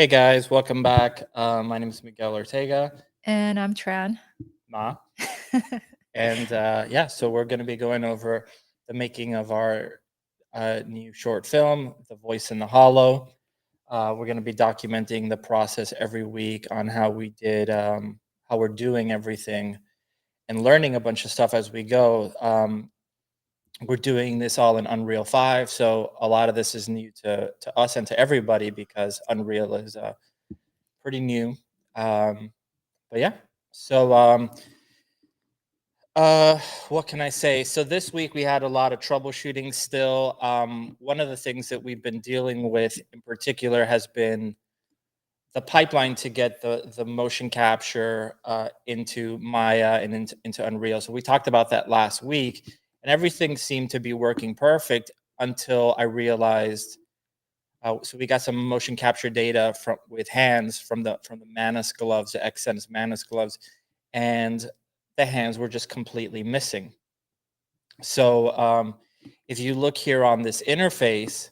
Hey guys, welcome back. My name is Miguel Ortega, And I'm Tran. Ma, and yeah, so we're going to be going over the making of our new short film, The Voice in the Hollow. We're going to be documenting the process every week on how we did, how we're doing everything, and learning a bunch of stuff as we go. We're doing this all in Unreal 5, so a lot of this is new to us and to everybody because Unreal is pretty new. But yeah, so uh, what can I say? So this week we had a lot of troubleshooting still. One of the things that we've been dealing with in particular has been the pipeline to get the motion capture into Maya and into Unreal. So we talked about that last week, and everything seemed to be working perfect until I realized. So we got some motion capture data from with hands from the Manus gloves, the XSense Manus gloves, and the hands were just completely missing. So if you look here on this interface,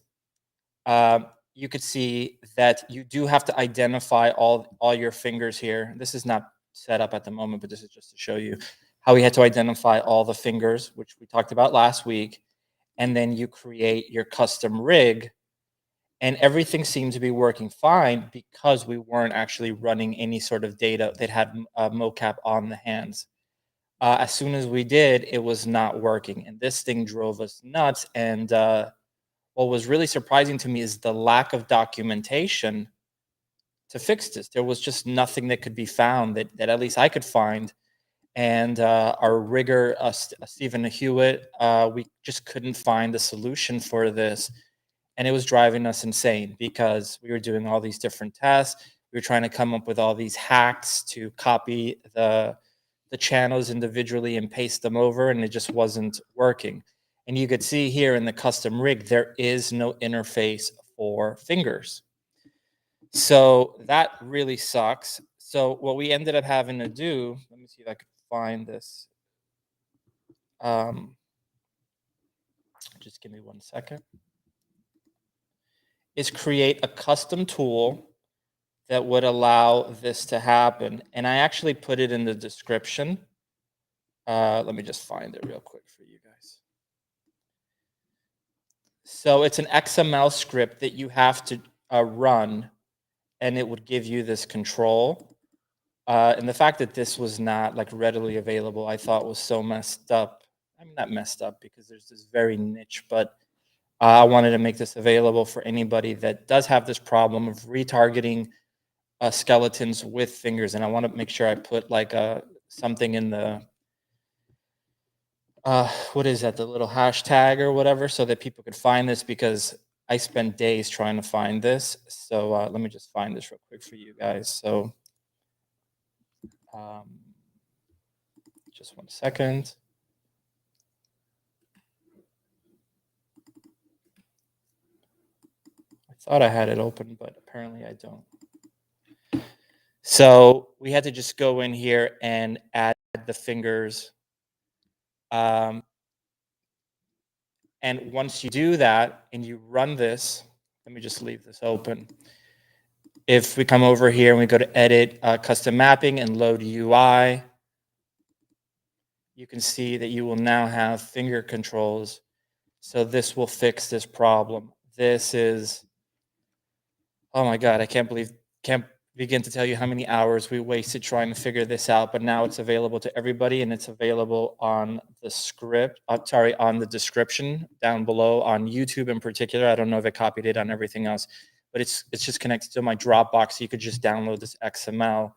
uh, you could see that you do have to identify all your fingers here. This is not set up at the moment, but this is just to show you how we had to identify all the fingers, which we talked about last week. And then you create your custom rig, and everything seemed to be working fine because we weren't actually running any sort of data that had mocap on the hands. As soon as we did, it was not working, and this thing drove us nuts. And what was really surprising to me is the lack of documentation to fix this. There was just nothing that could be found that at least I could find. And our rigger, Stephen Hewitt, we just couldn't find a solution for this. And it was driving us insane because we were doing all these different tests. We were trying to come up with all these hacks to copy the channels individually and paste them over, and it just wasn't working. And you could see here in the custom rig, there is no interface for fingers. So that really sucks. So what we ended up having to do, let me see if I could find this. Just give me 1 second. Is create a custom tool that would allow this to happen. And I actually put it in the description. Let me just find it real quick for you guys. So it's an XML script that you have to run, and it would give you this control. And the fact that this was not like readily available, I thought was so messed up. I mean, not messed up because there's this very niche, but I wanted to make this available for anybody that does have this problem of retargeting skeletons with fingers. And I want to make sure I put like something in the what is that, the little hashtag or whatever, so that people could find this, because I spent days trying to find this. So let me just find this real quick for you guys. So just 1 second. I thought I had it open, but apparently I don't. So we had to just go in here and add the fingers. And once you do that and you run this, let me just leave this open. If we come over here and we go to edit custom mapping and load UI, you can see that you will now have finger controls. So this will fix this problem. This is, oh my God, I can't begin to tell you how many hours we wasted trying to figure this out, but now it's available to everybody, and it's available on the script, on the description down below on YouTube in particular. I don't know if I copied it on everything else, but it's just connected to my Dropbox. So you could just download this XML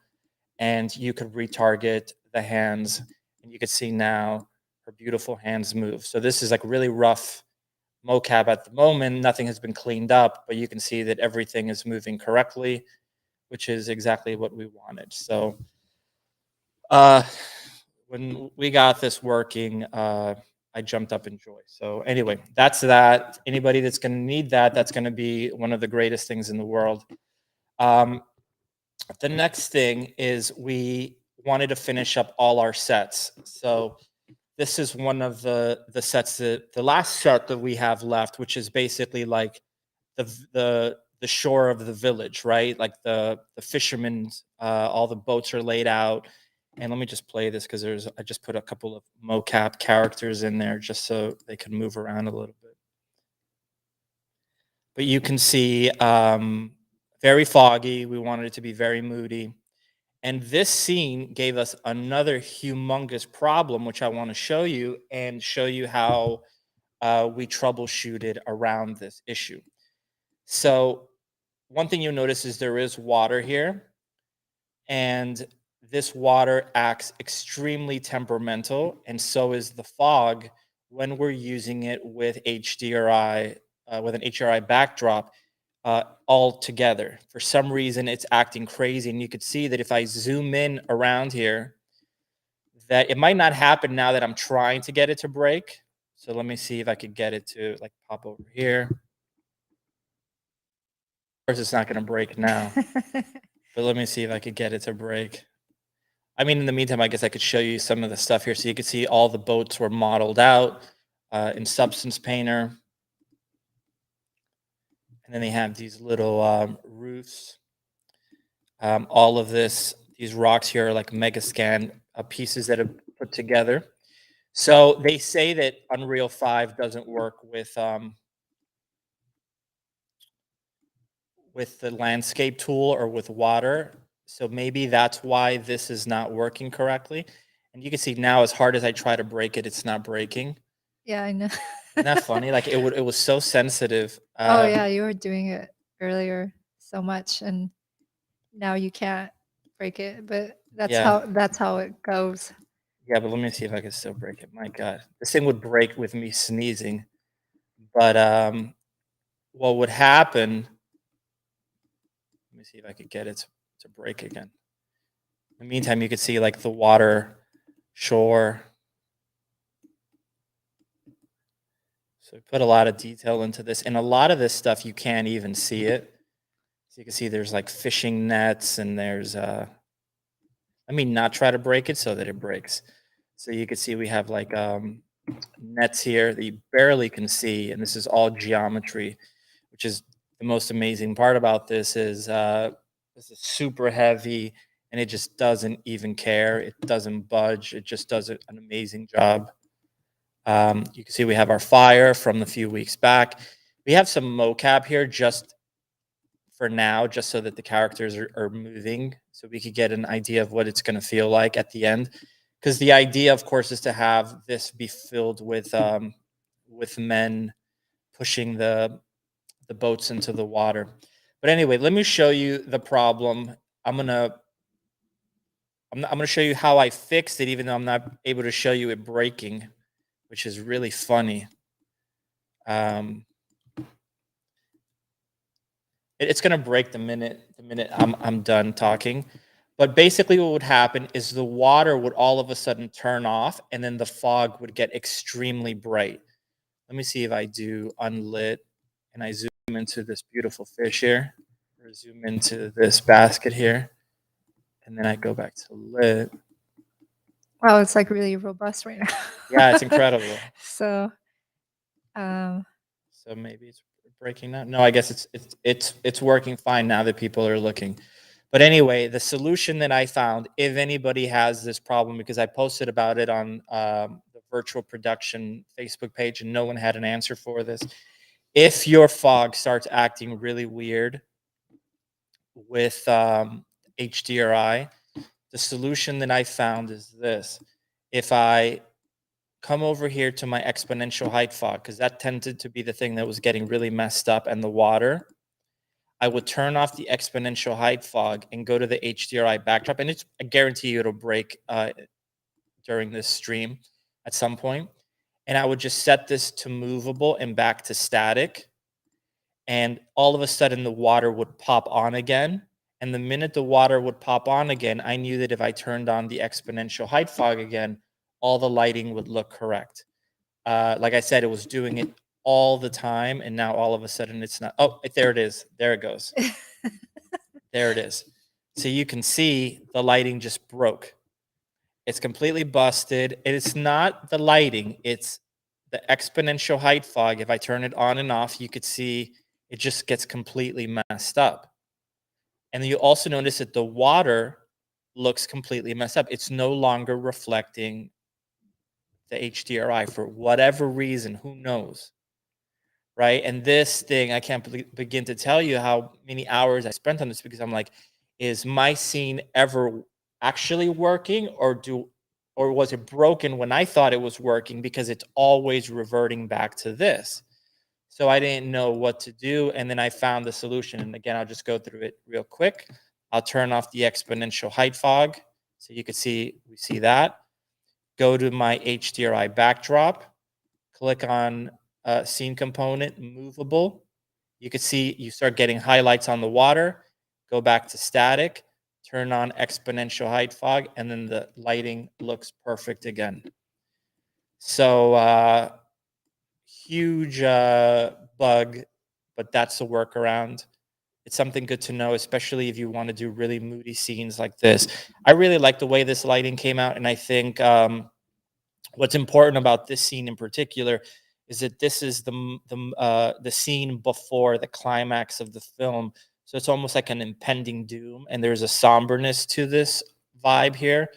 and you could retarget the hands, and you could see now her beautiful hands move. So this is like really rough mocap at the moment. Nothing has been cleaned up, but you can see that everything is moving correctly, which is exactly what we wanted. So when we got this working, I jumped up in joy. So anyway, that's that. Anybody that's going to need that, that's going to be one of the greatest things in the world. The next thing is we wanted to finish up all our sets. So this is one of the sets, that the last set that we have left, which is basically like the the shore of the village, right? Like the fishermen, all the boats are laid out. And let me just play this because I just put a couple of mocap characters in there just so they can move around a little bit. But you can see very foggy. We wanted it to be very moody. And this scene gave us another humongous problem, which I want to show you and show you how we troubleshooted around this issue. So one thing you'll notice is there is water here, and this water acts extremely temperamental, and so is the fog when we're using it with HDRI, with an HDRI backdrop all together. For some reason, it's acting crazy, and you could see that if I zoom in around here, that it might not happen now that I'm trying to get it to break. So let me see if I could get it to like pop over here. Of course, it's not going to break now, but let me see if I could get it to break. I mean, in the meantime, I guess I could show you some of the stuff here. So you could see all the boats were modeled out in Substance Painter. And then they have these little roofs. All of these rocks here are like Megascan pieces that are put together. So they say that Unreal 5 doesn't work with the landscape tool or with water. So maybe that's why this is not working correctly. And you can see now, as hard as I try to break it, it's not breaking. Yeah, I know. Isn't that funny? Like it was so sensitive. Oh yeah, you were doing it earlier so much, and now you can't break it. But that's how it goes. Yeah, but let me see if I can still break it. My God, this thing would break with me sneezing. But what would happen? Let me see if I could get it to break again. In the meantime, you could see like the water, shore. So we put a lot of detail into this, and a lot of this stuff you can't even see it. So you can see there's like fishing nets, and there's let me not try to break it so that it breaks. So you can see we have like nets here that you barely can see, and this is all geometry, which is the most amazing part about this is super heavy, and it just doesn't even care. It doesn't budge. It just does an amazing job. You can see we have our fire from a few weeks back. We have some mocap here just for now, just so that the characters are moving, so we could get an idea of what it's going to feel like at the end. Because the idea, of course, is to have this be filled with men pushing the boats into the water. But anyway, let me show you the problem. I'm gonna show you how I fixed it, even though I'm not able to show you it breaking, which is really funny. It's gonna break the minute I'm done talking. But basically, what would happen is the water would all of a sudden turn off, and then the fog would get extremely bright. Let me see if I do unlit, and I zoom into this beautiful fish here, or zoom into this basket here, and then I go back to lit. Wow, it's like really robust right now. Yeah, it's incredible. So maybe it's breaking now. No, I guess it's working fine now that people are looking. But anyway, the solution that I found, if anybody has this problem, because I posted about it on the virtual production Facebook page, and no one had an answer for this. If your fog starts acting really weird with HDRI, the solution that I found is this. If I come over here to my exponential height fog, because that tended to be the thing that was getting really messed up, and the water, I would turn off the exponential height fog and go to the HDRI backdrop, and I guarantee you it'll break during this stream at some point. And I would just set this to movable and back to static, and all of a sudden the water would pop on again. And the minute the water would pop on again, I knew that if I turned on the exponential height fog again, all the lighting would look correct. Like I said, it was doing it all the time, and now all of a sudden it's not. Oh, there it is. There it goes. There it is. So you can see the lighting just broke. It's completely busted. It's not the lighting, it's the exponential height fog. If I turn it on and off, you could see it just gets completely messed up. And then you also notice that the water looks completely messed up. It's no longer reflecting the HDRI for whatever reason, who knows, right? And this thing, I can't begin to tell you how many hours I spent on this, because I'm like, is my scene ever actually working, or was it broken when I thought it was working, because it's always reverting back to this. So I didn't know what to do, and then I found the solution. And again, I'll just go through it real quick. I'll turn off the exponential height fog, so you can see, we see that. Go to my HDRI backdrop, click on scene component, movable. You can see you start getting highlights on the water. Go back to static, turn on exponential height fog, and then the lighting looks perfect again. So huge bug, but that's the workaround. It's something good to know, especially if you want to do really moody scenes like this. I really like the way this lighting came out, and I think what's important about this scene in particular is that this is the scene before the climax of the film. So it's almost like an impending doom, and there's a somberness to this vibe here,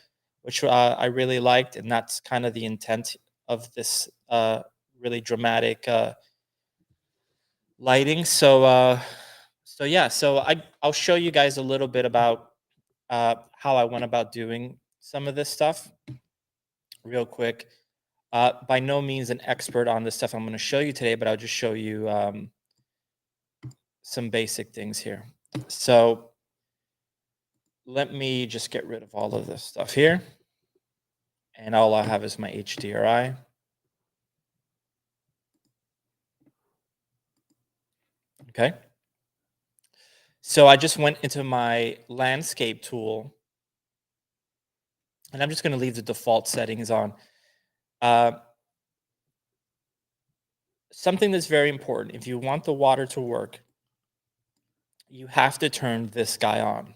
which I really liked, and that's kind of the intent of this really dramatic lighting. So yeah, so I'll show you guys a little bit about how I went about doing some of this stuff real quick. By no means an expert on this stuff I'm going to show you today, but I'll just show you some basic things here. So let me just get rid of all of this stuff here. And all I have is my HDRI. Okay. So I just went into my landscape tool, and I'm just going to leave the default settings on. Something that's very important, if you want the water to work, you have to turn this guy on.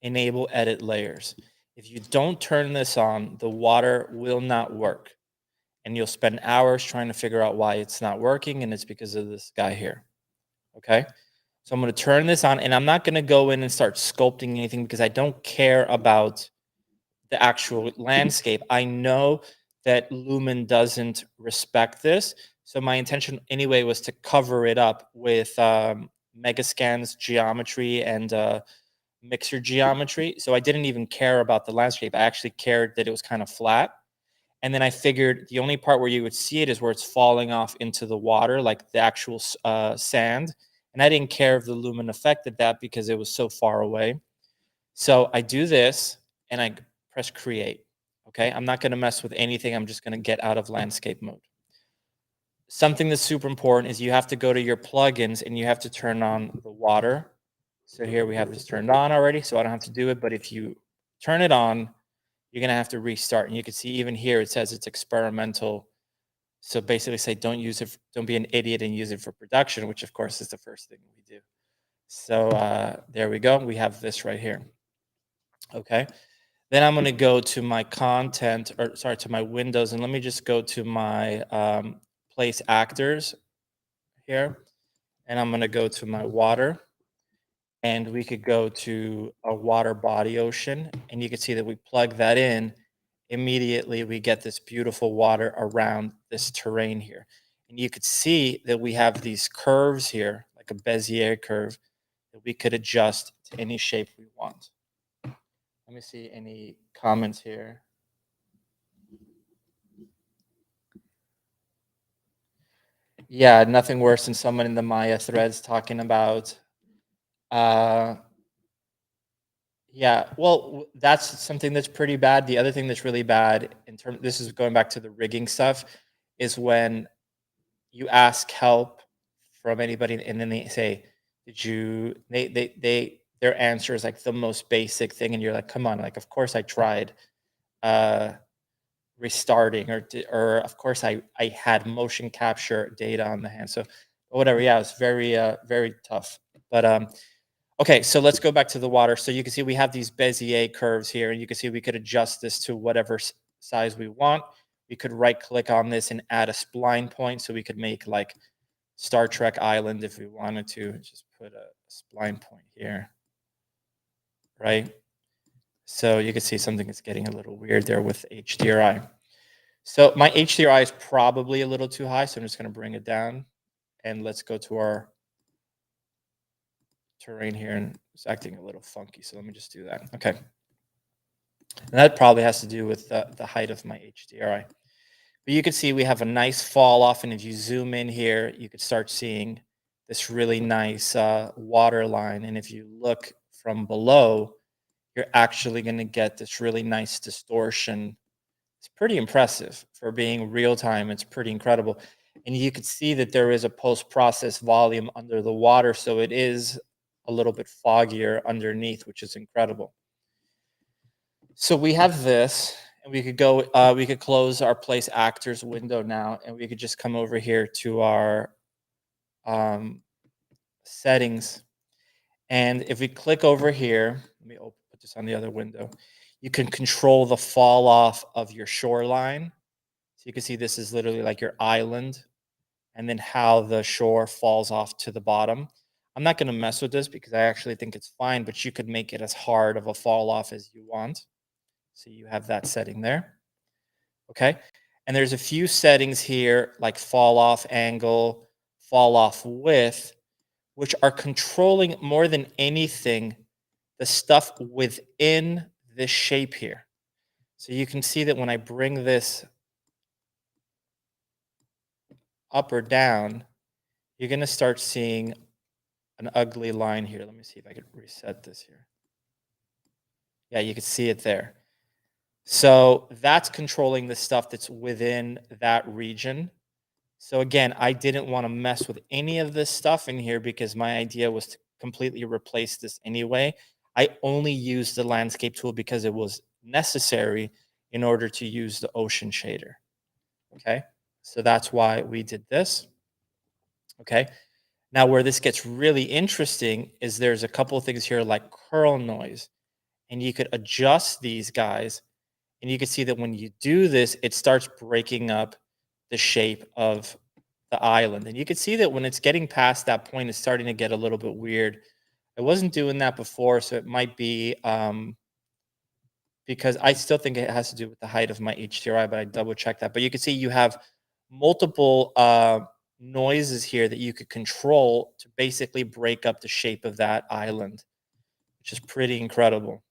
Enable edit layers. If you don't turn this on, the water will not work. And you'll spend hours trying to figure out why it's not working, and it's because of this guy here. Okay? So I'm going to turn this on, and I'm not going to go in and start sculpting anything, because I don't care about the actual landscape. I know that Lumen doesn't respect this. So my intention anyway was to cover it up with Megascan's geometry and mixer geometry. So I didn't even care about the landscape. I actually cared that it was kind of flat. And then I figured the only part where you would see it is where it's falling off into the water, like the actual sand. And I didn't care if the Lumen affected that, because it was so far away. So I do this, and I press create. Okay, I'm not going to mess with anything. I'm just going to get out of landscape mode. Something that's super important is you have to go to your plugins, and you have to turn on the water. So here we have this turned on already, so I don't have to do it. But if you turn it on, you're going to have to restart. And you can see even here it says it's experimental. So basically say don't use it, don't be an idiot and use it for production, which of course is the first thing we do. So there we go. We have this right here. Okay. Then I'm going to go to my content, or sorry, to my windows. And let me just go to my place actors here. And I'm going to go to my water. And we could go to a water body ocean. And you can see that we plug that in. Immediately, we get this beautiful water around this terrain here. And you could see that we have these curves here, like a Bezier curve, that we could adjust to any shape we want. Let me see any comments here. Yeah, nothing worse than someone in the Maya threads talking about, yeah, well, that's something that's pretty bad. The other thing that's really bad in terms, this is going back to the rigging stuff, is when you ask help from anybody and then they say, did you, their answer is like the most basic thing. And you're like, come on, like, of course I tried restarting, or of course I had motion capture data on the hand. So whatever, yeah, it's very, very tough. But okay, so let's go back to the water. So you can see we have these Bezier curves here, and you can see we could adjust this to whatever size we want. We could right click on this and add a spline point, so we could make like Star Trek island if we wanted to. Just put a spline point here, right? So you can see something is getting a little weird there with HDRI. So my HDRI is probably a little too high, so I'm just going to bring it down. And let's go to our terrain here, and it's acting a little funky. So let me just do that. Okay. And that probably has to do with the height of my HDRI. But you can see we have a nice fall off. And if you zoom in here, you could start seeing this really nice water line. And if you look from below, you're actually going to get this really nice distortion. It's pretty impressive for being real time. It's pretty incredible. And you could see that there is a post-process volume under the water. So it is a little bit foggier underneath, which is incredible. So we have this, and we could go, we could close our place actors window now, and we could just come over here to our settings. And if we click over here, let me put this on the other window, you can control the fall off of your shoreline. So you can see this is literally like your island, and then how the shore falls off to the bottom. I'm not going to mess with this because I actually think it's fine, but you could make it as hard of a fall off as you want. So you have that setting there. Okay. And there's a few settings here like fall off angle, fall off width, which are controlling more than anything the stuff within this shape here. So you can see that when I bring this up or down, you're going to start seeing an ugly line here. Let me see if I can reset this here. Yeah, you can see it there. So that's controlling the stuff that's within that region. So again, I didn't want to mess with any of this stuff in here because my idea was to completely replace this anyway. I only used the landscape tool because it was necessary in order to use the ocean shader. Okay, so that's why we did this. Okay, now where this gets really interesting is there's a couple of things here like curl noise, and you could adjust these guys, and you can see that when you do this, it starts breaking up the shape of the island. And you can see that when it's getting past that point, it's starting to get a little bit weird. I wasn't doing that before, so it might be because I still think it has to do with the height of my HDRI, but I double check that. But you can see you have multiple noises here that you could control to basically break up the shape of that island, which is pretty incredible.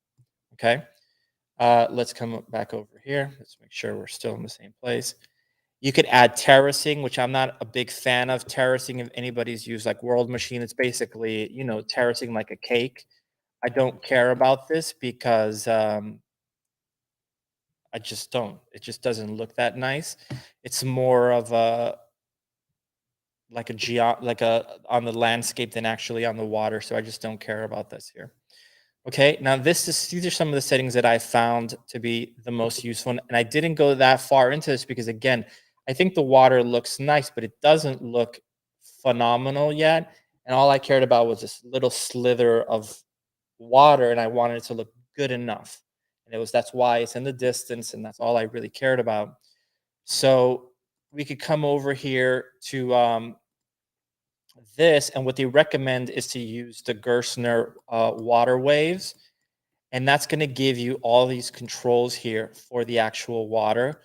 Okay. Let's come back over here. Let's make sure we're still in the same place. You could add terracing, which I'm not a big fan of. Terracing, if anybody's used like World Machine, it's basically, you know, terracing like a cake. I don't care about this because I just don't. It just doesn't look that nice. It's more of a like a on the landscape than actually on the water. So I just don't care about this here. Okay, now these are some of the settings that I found to be the most useful. And I didn't go that far into this because again, I think the water looks nice, but it doesn't look phenomenal yet. And all I cared about was this little slither of water, and I wanted it to look good enough. And that's why it's in the distance, and that's all I really cared about. So we could come over here to this, and what they recommend is to use the Gerstner water waves, and that's going to give you all these controls here for the actual water.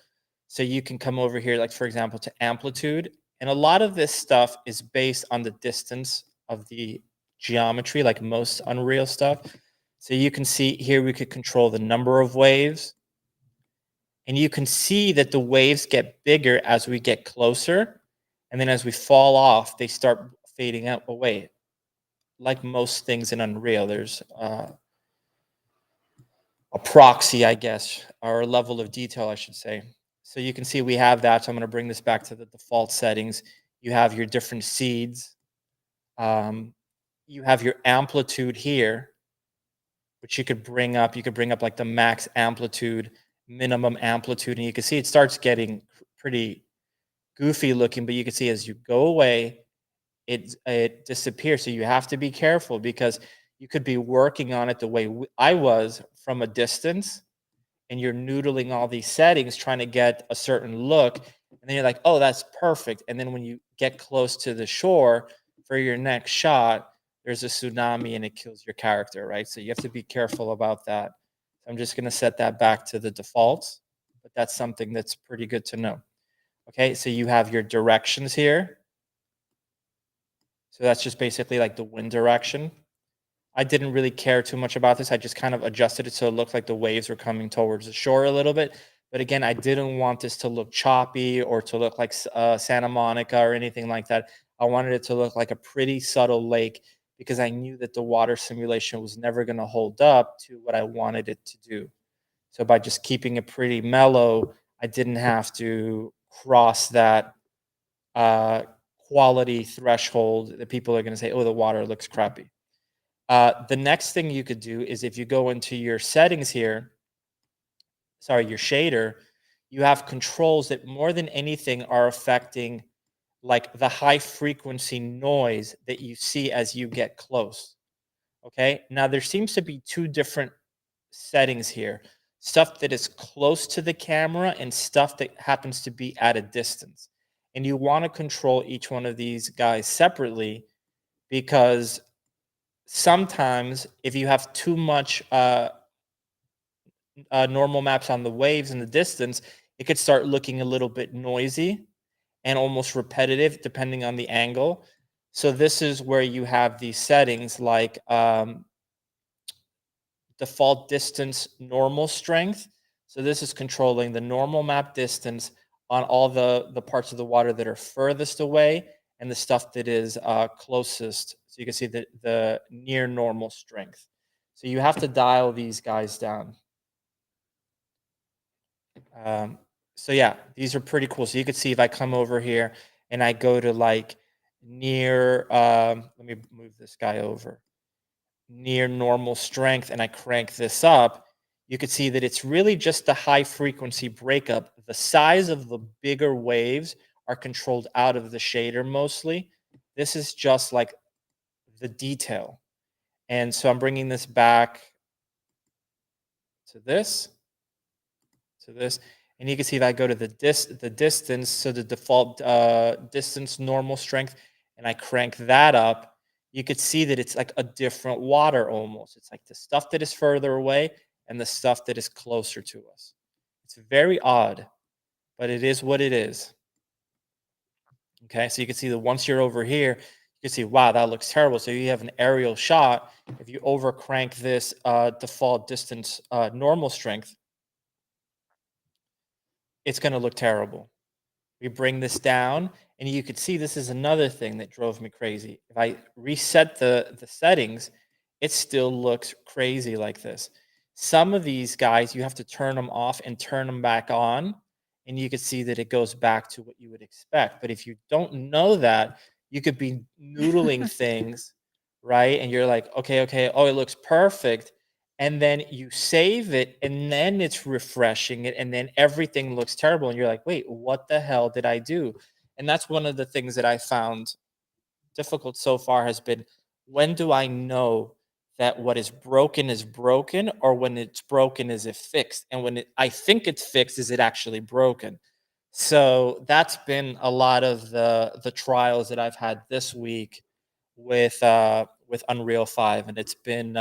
So you can come over here, like for example, to amplitude, and a lot of this stuff is based on the distance of the geometry, like most Unreal stuff. So you can see here we could control the number of waves, and you can see that the waves get bigger as we get closer, and then as we fall off, they start fading out away. Like most things in Unreal, there's a proxy, I guess, or a level of detail, I should say. So you can see we have that. So I'm going to bring this back to the default settings. You have your different seeds. You have your amplitude here, which you could bring up. You could bring up like the max amplitude, minimum amplitude, and you can see it starts getting pretty goofy looking, but you can see as you go away, it disappears. So you have to be careful because you could be working on it the way I was from a distance, and you're noodling all these settings trying to get a certain look, And then you're like, oh, that's perfect. And then when you get close to the shore for your next shot, there's a tsunami and it kills your character, right? So you have to be careful about that. I'm just going to set that back to the defaults, but that's something that's pretty good to know. Okay, so you have your directions here. So that's just basically like the wind direction. I didn't really care too much about this. I just kind of adjusted it so it looked like the waves were coming towards the shore a little bit. But again, I didn't want this to look choppy or to look like Santa Monica or anything like that. I wanted it to look like a pretty subtle lake because I knew that the water simulation was never going to hold up to what I wanted it to do. So by just keeping it pretty mellow, I didn't have to cross that quality threshold that people are going to say, oh, the water looks crappy. The next thing you could do is if you go into your settings here, sorry, your shader, you have controls that more than anything are affecting like the high frequency noise that you see as you get close. Okay. Now there seems to be two different settings here, stuff that is close to the camera and stuff that happens to be at a distance. And you want to control each one of these guys separately because sometimes if you have too much normal maps on the waves in the distance, it could start looking a little bit noisy and almost repetitive depending on the angle. So this is where you have these settings like default distance normal strength. So this is controlling the normal map distance on all the parts of the water that are furthest away and the stuff that is closest. So you can see the near normal strength. So you have to dial these guys down. So yeah, these are pretty cool. So you can see if I come over here and I go to like near, let me move this guy over, near normal strength, and I crank this up, you could see that it's really just the high frequency breakup. The size of the bigger waves are controlled out of the shader mostly. This is just like the detail. And so I'm bringing this back to this, and you can see if I go to the distance, so the default distance normal strength, and I crank that up, you could see that it's like a different water almost. It's like the stuff that is further away and the stuff that is closer to us. It's very odd, but it is what it is. Okay, so you can see that once you're over here, you can see, wow, that looks terrible. So you have an aerial shot. If you over crank this default distance normal strength, it's going to look terrible. We bring this down, and you could see this is another thing that drove me crazy. If I reset the settings, it still looks crazy like this. Some of these guys, you have to turn them off and turn them back on, and you could see that it goes back to what you would expect. But if you don't know that, you could be noodling things, right? And you're like, okay, oh, it looks perfect. And then you save it, and then it's refreshing it, and then everything looks terrible. And you're like, wait, what the hell did I do? And that's one of the things that I found difficult so far has been, when do I know that what is broken, or when it's broken, is it fixed? And when I think it's fixed, is it actually broken? So that's been a lot of the trials that I've had this week with Unreal 5, and it's been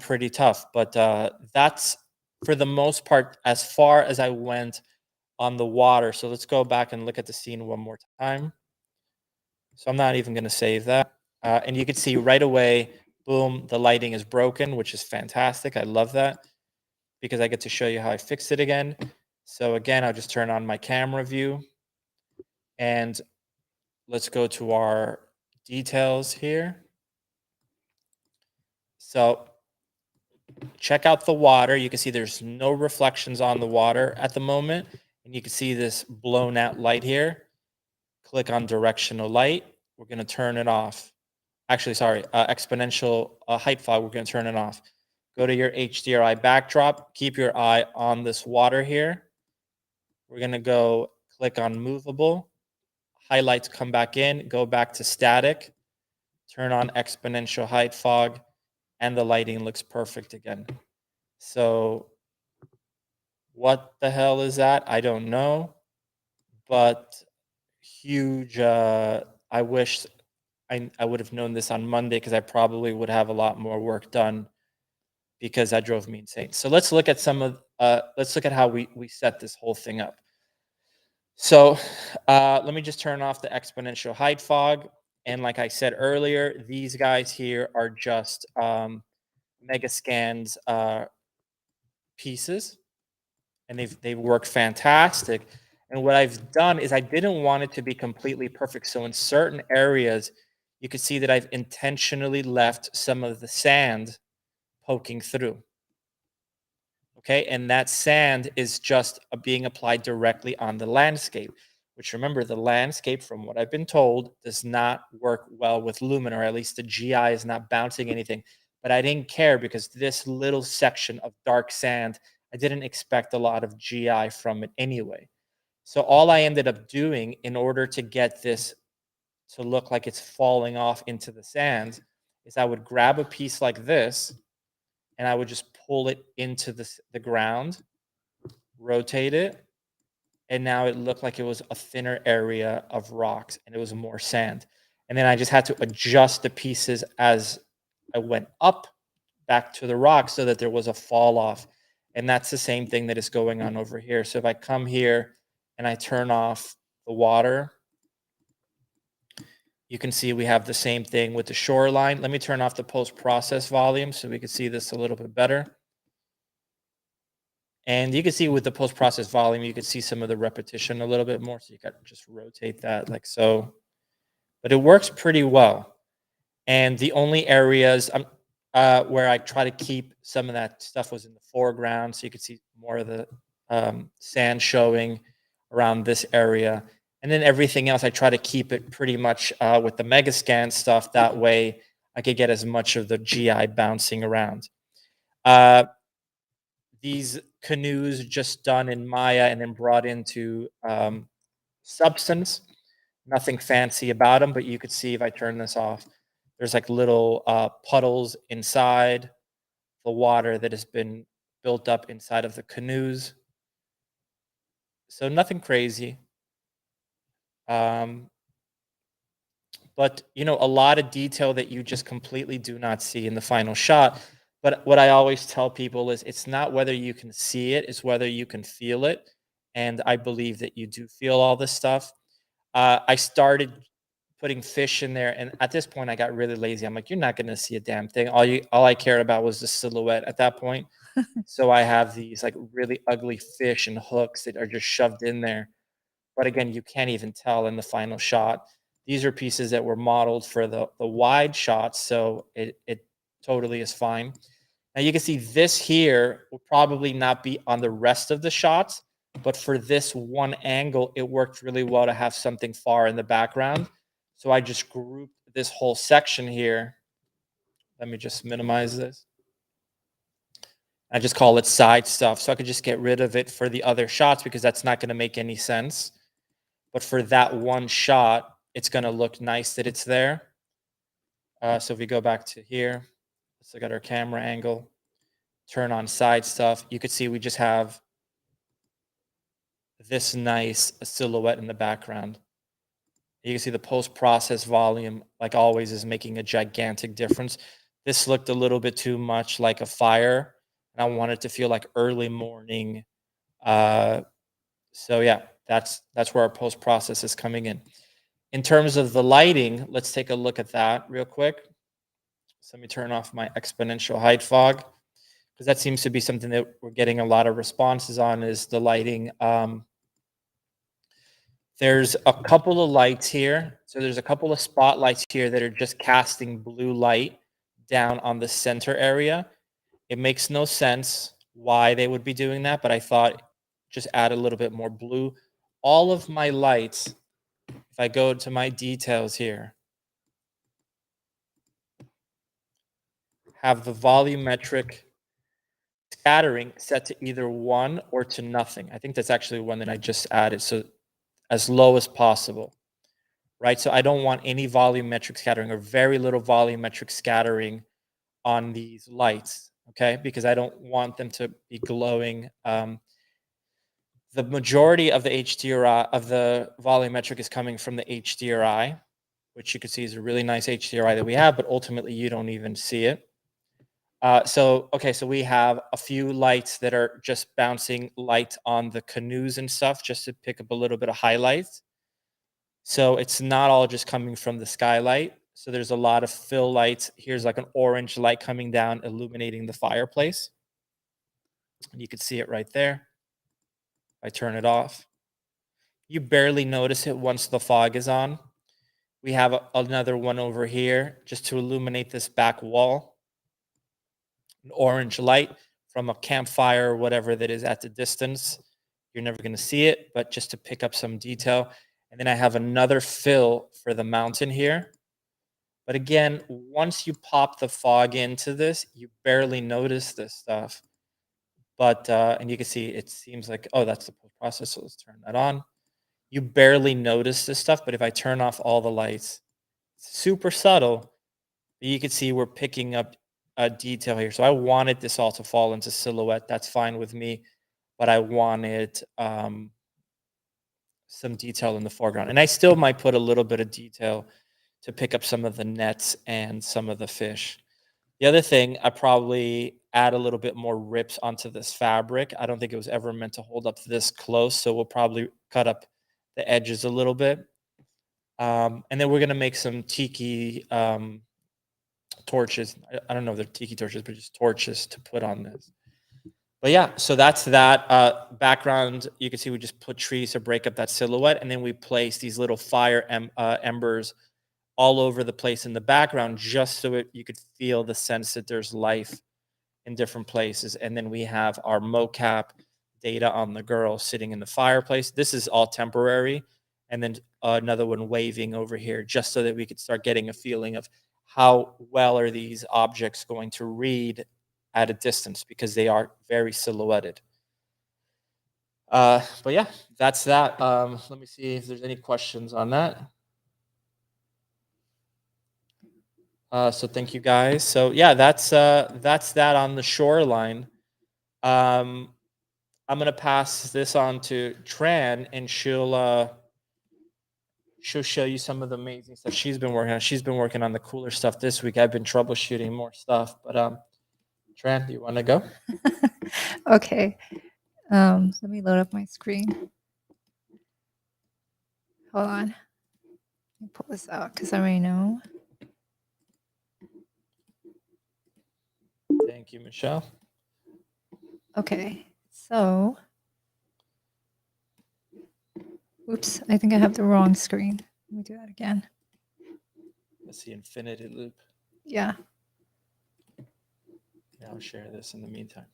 pretty tough. But that's for the most part as far as I went on the water. So let's go back and look at the scene one more time. So I'm not even going to save that. And you can see right away, boom, the lighting is broken, which is fantastic. I love that because I get to show you how I fixed it again. So again, I'll just turn on my camera view, and let's go to our details here. So check out the water. You can see there's no reflections on the water at the moment. And you can see this blown out light here. Click on directional light. We're going to turn it off. Actually, sorry, exponential height fog. We're going to turn it off. Go to your HDRI backdrop. Keep your eye on this water here. We're going to go click on movable. Highlights come back in. Go back to static. Turn on exponential height fog. And the lighting looks perfect again. So what the hell is that? I don't know. but huge, I wish I would have known this on Monday because I probably would have a lot more work done because that drove me insane. So let's look at let's look at how we set this whole thing up. So let me just turn off the exponential height fog. And like I said earlier, these guys here are just Megascans pieces, and they've worked fantastic. And what I've done is I didn't want it to be completely perfect. So in certain areas, you can see that I've intentionally left some of the sand poking through. Okay, and that sand is just being applied directly on the landscape, which, remember, the landscape, from what I've been told, does not work well with lumen, or at least the GI is not bouncing anything. But I didn't care because this little section of dark sand, I didn't expect a lot of GI from it anyway. So all I ended up doing in order to get this to look like it's falling off into the sand is I would grab a piece like this and I would just pull it into the ground, rotate it, and now it looked like it was a thinner area of rocks and it was more sand. And then I just had to adjust the pieces as I went up back to the rock so that there was a fall off. And that's the same thing that is going on over here. So if I come here and I turn off the water, you can see we have the same thing with the shoreline. Let me turn off the post-process volume so we can see this a little bit better. And you can see with the post-process volume, you can see some of the repetition a little bit more. So you got to just rotate that like so. But it works pretty well. And the only areas where I try to keep some of that stuff was in the foreground. So you can see more of the sand showing around this area. And then everything else, I try to keep it pretty much with the Megascan stuff. That way I could get as much of the GI bouncing around. These canoes just done in Maya and then brought into Substance. Nothing fancy about them, but you could see if I turn this off, there's like little puddles inside the water that has been built up inside of the canoes. So nothing crazy. But, you know, a lot of detail that you just completely do not see in the final shot. But what I always tell people is it's not whether you can see it, it's whether you can feel it. And I believe that you do feel all this stuff. I started putting fish in there, and at this point, I got really lazy. I'm like, you're not going to see a damn thing. All I cared about was the silhouette at that point. So I have these like really ugly fish and hooks that are just shoved in there. But again, you can't even tell in the final shot. These are pieces that were modeled for the wide shots, so it totally is fine. Now you can see this here will probably not be on the rest of the shots, but for this one angle, it worked really well to have something far in the background. So I just grouped this whole section here. Let me just minimize this. I just call it side stuff. So I could just get rid of it for the other shots because that's not going to make any sense. But for that one shot, it's going to look nice that it's there. So if we go back to here, let's look at our camera angle, turn on side stuff. You could see we just have this nice silhouette in the background. You can see the post-process volume, like always, is making a gigantic difference. This looked a little bit too much like a fire, and I want it to feel like early morning. So yeah, that's where our post-process is coming in. In terms of the lighting, let's take a look at that real quick. So let me turn off my exponential height fog, because that seems to be something that we're getting a lot of responses on, is the lighting. There's a couple of lights here. So there's a couple of spotlights here that are just casting blue light down on the center area. It makes no sense why they would be doing that, but I thought just add a little bit more blue. All of my lights, if I go to my details here, have the volumetric scattering set to either 1 or to nothing. I think that's actually one that I just added. So as low as possible, right? So I don't want any volumetric scattering or very little volumetric scattering on these lights, okay? Because I don't want them to be glowing. The majority of the HDRI of the volumetric is coming from the HDRI, which you can see is a really nice HDRI that we have, but ultimately you don't even see it. So we have a few lights that are just bouncing light on the canoes and stuff, just to pick up a little bit of highlights. So it's not all just coming from the skylight. So there's a lot of fill lights. Here's like an orange light coming down, illuminating the fireplace. And you can see it right there. I turn it off. You barely notice it once the fog is on. We have another one over here just to illuminate this back wall. An orange light from a campfire or whatever that is at the distance. You're never going to see it, but just to pick up some detail. And then I have another fill for the mountain here. But again, once you pop the fog into this, you barely notice this stuff. But, and you can see it seems like, oh, that's the post process. So let's turn that on. You barely notice this stuff, but if I turn off all the lights, it's super subtle. But you can see we're picking up a detail here. So I wanted this all to fall into silhouette. That's fine with me. But I wanted some detail in the foreground. And I still might put a little bit of detail to pick up some of the nets and some of the fish. The other thing, I probably add a little bit more rips onto this fabric. I don't think it was ever meant to hold up this close, so we'll probably cut up the edges a little bit. And then we're going to make some tiki torches. I don't know if they're tiki torches, but just torches to put on this. But yeah, so that's that background. You can see we just put trees to break up that silhouette, and then we place these little fire embers all over the place in the background, just so you could feel the sense that there's life in different places. And then we have our mocap data on the girl sitting in the fireplace. This is all temporary. And then another one waving over here, just so that we could start getting a feeling of how well are these objects going to read at a distance, because they are very silhouetted. But yeah, that's that. Let me see if there's any questions on that. So thank you guys. So yeah, that's that on the shoreline. I'm gonna pass this on to Tran, and she'll show you some of the amazing stuff she's been working on. She's been working on the cooler stuff this week. I've been troubleshooting more stuff, but Tran, do you want to go? Okay. Let me load up my screen. Hold on. Let me pull this out because I already know. Thank you, Michelle. Okay, so, oops, I think I have the wrong screen. Let me do that again. That's the infinity loop. Yeah. Yeah, I'll share this in the meantime.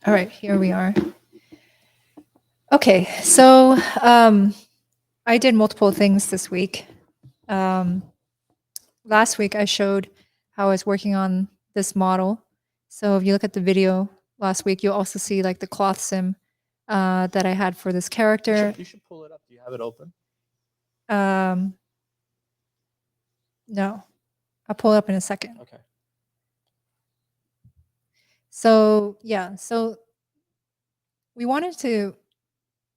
All right, here we are. Okay, so I did multiple things this week. Last week I showed how I was working on this model. So if you look at the video last week, you'll also see like the cloth sim that I had for this character. You should pull it up. Do you have it open? No, I'll pull it up in a second. Okay. So yeah, so we wanted to,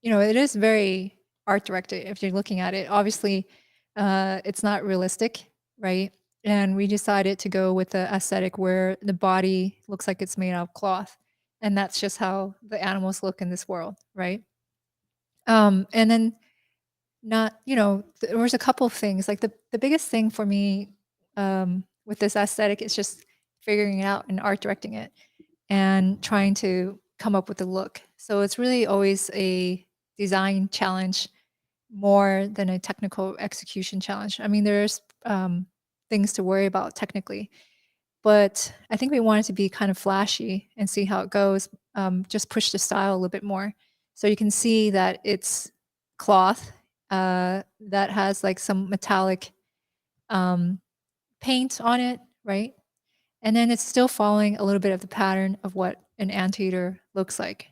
it is very art directed if you're looking at it. Obviously, it's not realistic, right? And we decided to go with the aesthetic where the body looks like it's made out of cloth. And that's just how the animals look in this world, right? And then there was a couple of things. Like the biggest thing for me with this aesthetic is just figuring it out and art directing it and trying to come up with a look. So it's really always a design challenge more than a technical execution challenge. I mean, there's things to worry about technically, but I think we want it to be kind of flashy and see how it goes. Just push the style a little bit more. So you can see that it's cloth that has like some metallic paint on it, right? And then it's still following a little bit of the pattern of what an anteater looks like.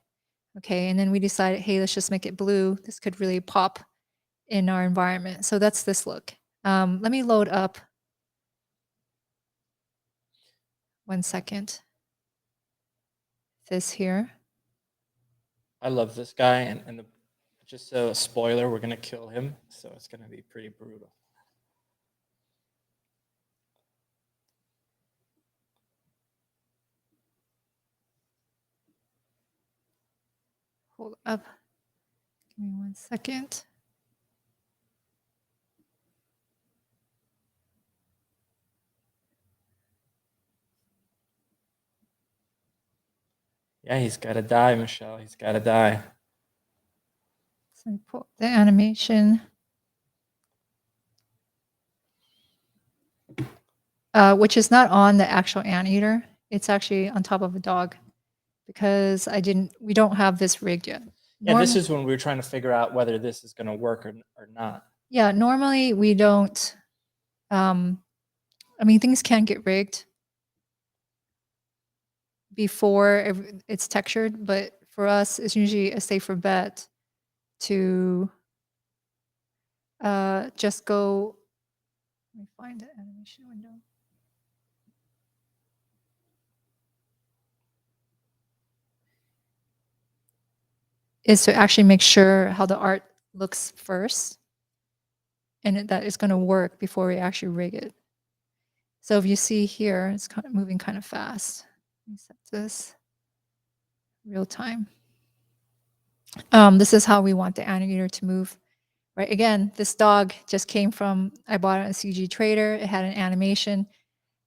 Okay, and then we decided, hey, let's just make it blue. This could really pop in our environment. So that's this look. Let me load up. 1 second. This here. I love this guy, and just a spoiler, we're gonna kill him, so it's gonna be pretty brutal. Hold up. Give me 1 second. Yeah, he's gotta die, Michelle. He's gotta die. So let me pull up the animation. Which is not on the actual anteater. It's actually on top of a dog because we don't have this rigged yet. Yeah, this is when we were trying to figure out whether this is gonna work or not. Yeah, normally we don't. I mean, things can get rigged before it's textured, but for us, it's usually a safer bet to just go. Let me find the animation window. Is to actually make sure how the art looks first and that it's going to work before we actually rig it. So if you see here, it's kind of moving kind of fast. Let me set this real time. This is how we want the animator to move, right? Again, this dog just came from, I bought it on CG Trader. It had an animation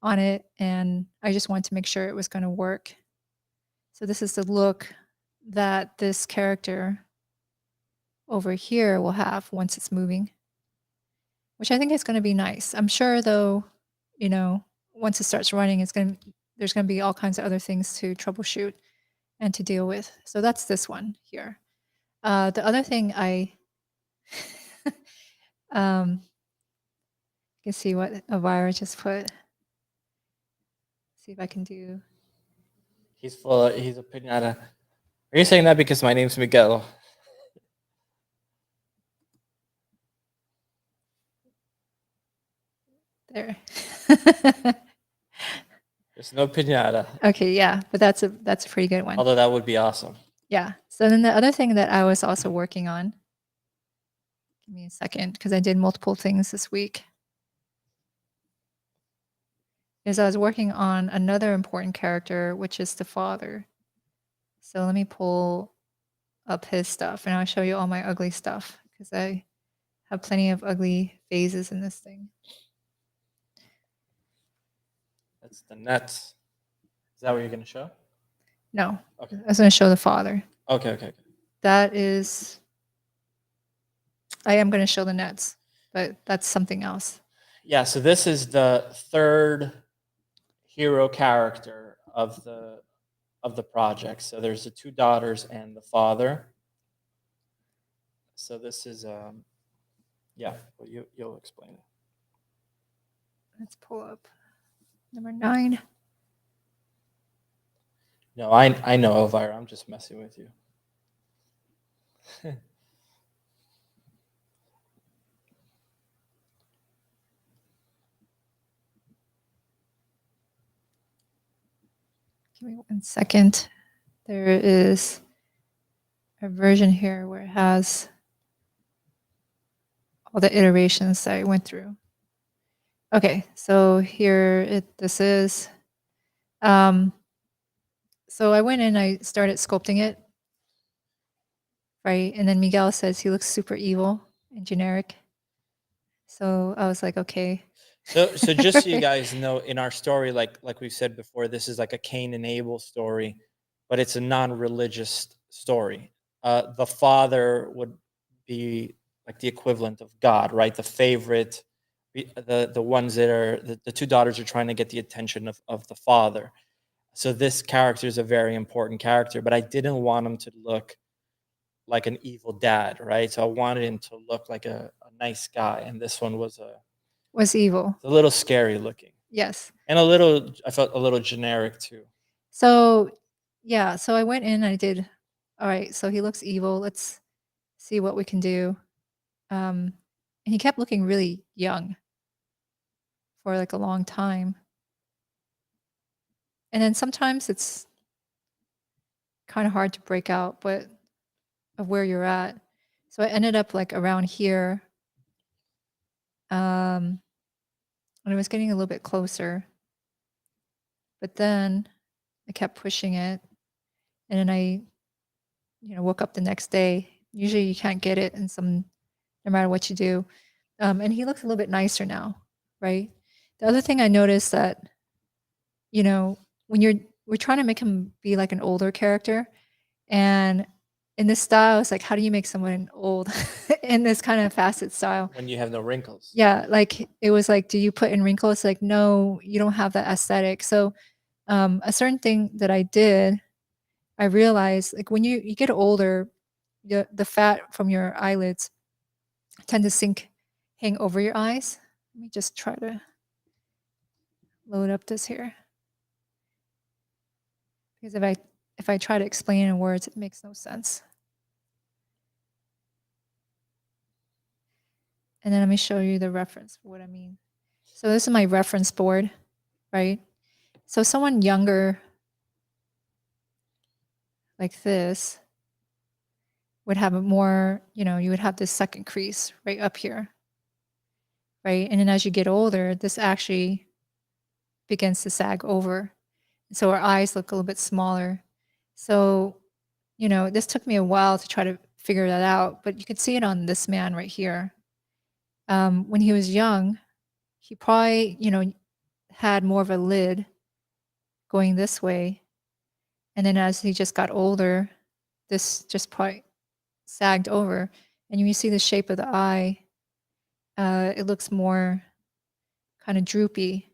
on it, and I just wanted to make sure it was going to work. So this is the look that this character over here will have once it's moving, which I think is going to be nice. I'm sure, though, you know, once it starts running, there's going to be all kinds of other things to troubleshoot and to deal with. So that's this one here. The other thing I you can see what Elvira just put. See if I can do. He's a pinata. Are you saying that because my name's Miguel? There. There's no pinata. Okay, yeah, but that's a pretty good one. Although that would be awesome. Yeah. So then the other thing that I was also working on, give me a second, because I did multiple things this week, is I was working on another important character, which is the father. So let me pull up his stuff and I'll show you all my ugly stuff because I have plenty of ugly phases in this thing. That's the nets. Is that what you're going to show? No. Okay. I was going to show the father. Okay. That is, I am going to show the nets, but that's something else. Yeah, so this is the third hero character of the project. So there's the two daughters and the father. So this is yeah, well, you'll explain it. Let's pull up number 9. No, I know, Elvira. I'm just messing with you. Give me 1 second. There is a version here where it has all the iterations that I went through. Okay, so here this is. So I went in, I started sculpting it, right? And then Miguel says he looks super evil and generic. So I was like, okay. So just so you guys know, in our story, like we've said before, this is like a Cain and Abel story, but it's a non-religious story. The father would be like the equivalent of God, right? The favorite, the ones that are the two daughters are trying to get the attention of the father. So this character is a very important character, but I didn't want him to look like an evil dad, right? So I wanted him to look like a nice guy, and this one was evil. a little scary looking. Yes. And I felt a little generic too. So yeah, so I went in and I did, all right, so he looks evil. Let's see what we can do. And he kept looking really young for like a long time. And then sometimes it's kind of hard to break out, but of where you're at. So I ended up like around here. And it was getting a little bit closer. But then I kept pushing it. And then I, woke up the next day. Usually you can't get it in some, no matter what you do. And he looks a little bit nicer now, right? The other thing I noticed that, when we're trying to make him be like an older character, and in this style, it's like, how do you make someone old in this kind of facet style? When you have no wrinkles. Yeah, like it was like, do you put in wrinkles? Like, no, you don't have that aesthetic. So, a certain thing that I did, I realized like when you get older, the fat from your eyelids tend to hang over your eyes. Let me just try to load up this here. Because if I try to explain in words, it makes no sense. And then let me show you the reference for what I mean. So this is my reference board, right? So someone younger like this would have a more, you would have this second crease right up here, right? And then as you get older, this actually begins to sag over. So our eyes look a little bit smaller. So, this took me a while to try to figure that out, but you could see it on this man right here. When he was young, he probably, had more of a lid going this way. And then as he just got older, this just probably sagged over. And you see the shape of the eye, it looks more kind of droopy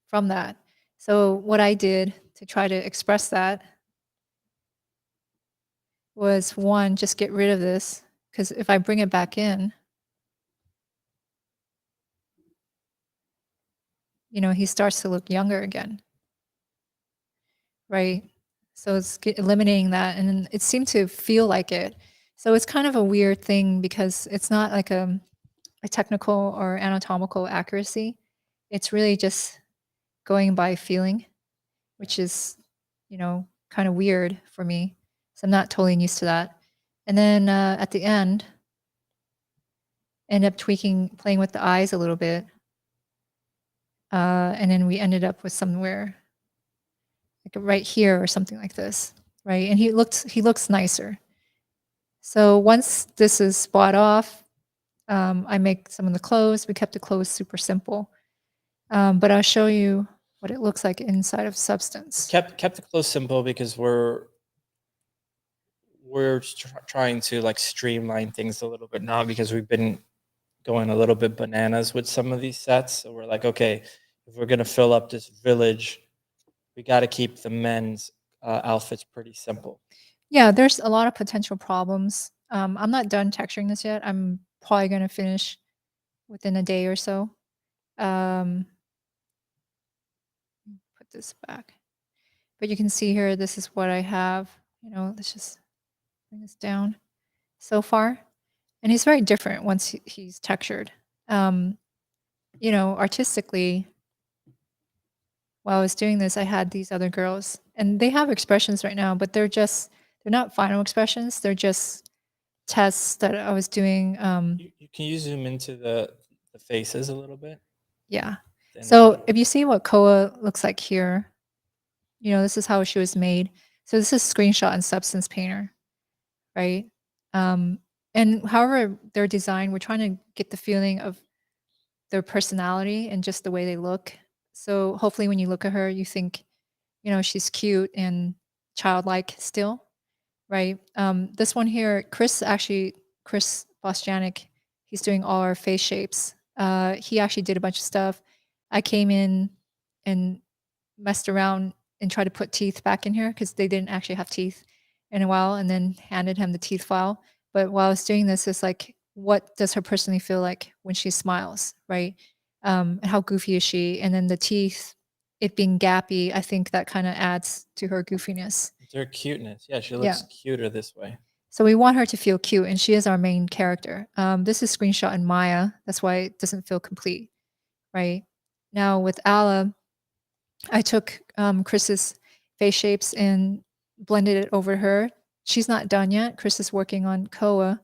from that. So what I did to try to express that was, one, just get rid of this, because if I bring it back in, he starts to look younger again, right? So it's eliminating that, and it seemed to feel like it. So it's kind of a weird thing because it's not like a technical or anatomical accuracy. It's really just going by feeling, which is, kind of weird for me. So I'm not totally used to that. And then at the end, end up playing with the eyes a little bit. And then we ended up with somewhere like right here or something like this, right? And he looks nicer. So once this is bought off, I make some of the clothes. We kept the clothes super simple, but I'll show you what it looks like inside of Substance. Kept the clothes simple because we're trying to like streamline things a little bit now, because we've been going a little bit bananas with some of these sets. So we're like, okay, if we're gonna fill up this village, we got to keep the men's outfits pretty simple. Yeah, there's a lot of potential problems. I'm not done texturing this yet. I'm probably going to finish within a day or so. Put this back. But you can see here, this is what I have. Let's just bring this down so far. And he's very different once he's textured. Artistically, while I was doing this, I had these other girls, and they have expressions right now, but they're not final expressions. They're just tests that I was doing. Can you zoom into the faces a little bit? Yeah. So if you see what Koa looks like here, this is how she was made. So this is screenshot in Substance Painter, right? And however they're designed, we're trying to get the feeling of their personality and just the way they look. So hopefully when you look at her, you think, she's cute and childlike still, right? This one here, Chris Bosjanik, he's doing all our face shapes. He actually did a bunch of stuff. I came in and messed around and tried to put teeth back in here because they didn't actually have teeth in a while, and then handed him the teeth file. But while I was doing this, it's like, what does her personally feel like when she smiles, right? And how goofy is she? And then the teeth, it being gappy, I think that kind of adds to her goofiness. Their cuteness. Yeah, she looks cuter this way. So we want her to feel cute, and she is our main character. This is screenshot in Maya. That's why it doesn't feel complete, right? Now with Ala, I took Chris's face shapes and blended it over her she's not done yet. Chris is working on Koa,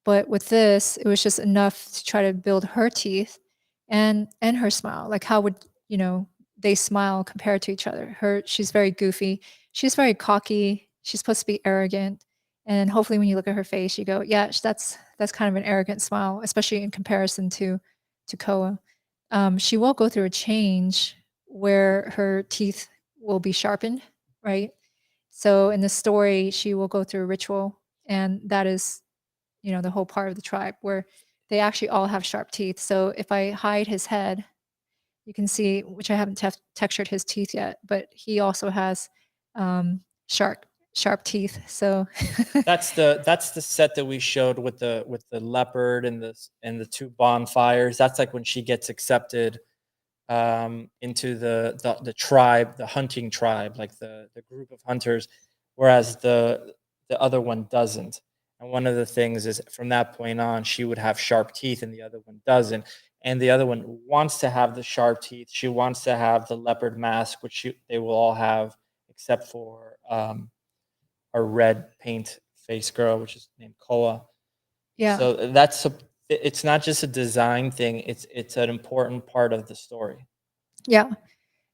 but with this, it was just enough to try to build her teeth and her smile. Like how would, you know, they smile compared to each other? She's very goofy. She's very cocky. She's supposed to be arrogant. And hopefully when you look at her face, you go, yeah, that's kind of an arrogant smile, especially in comparison to Koa. She will go through a change where her teeth will be sharpened, right? So in the story, she will go through a ritual, and that is, you know, the whole part of the tribe where they actually all have sharp teeth. So if I hide his head, you can see, which I haven't textured his teeth yet, but he also has um, sharp teeth. So That's the set that we showed with the leopard and the two bonfires. That's like when she gets accepted into the tribe, the hunting tribe, like the group of hunters, whereas the other one doesn't. And one of the things is from that point on, she would have sharp teeth and the other one doesn't. And the other one wants to have the sharp teeth. She wants to have the leopard mask, which they will all have, except for a red paint face girl, which is named Koa. yeah, So it's not just a design thing. It's an important part of the story. yeah.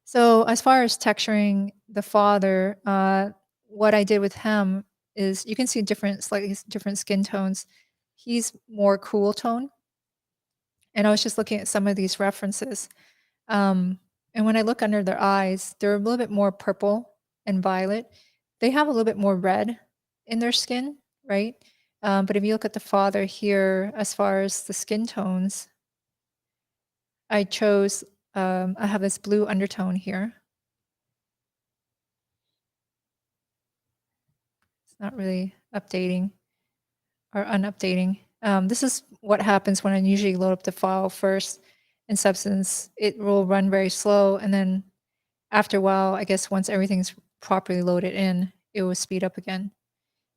So as far as texturing the father, what I did with him is you can see slightly different skin tones. He's more cool tone, and I was just looking at some of these references. And when I look under their eyes, they're a little bit more purple and violet. They have a little bit more red in their skin, right? But if you look at the father here, as far as the skin tones, I chose, I have this blue undertone here. It's not really updating or unupdating. This is what happens when I usually load up the file first in Substance. It will run very slow, and then after a while, I guess once everything's properly loaded in, it will speed up again.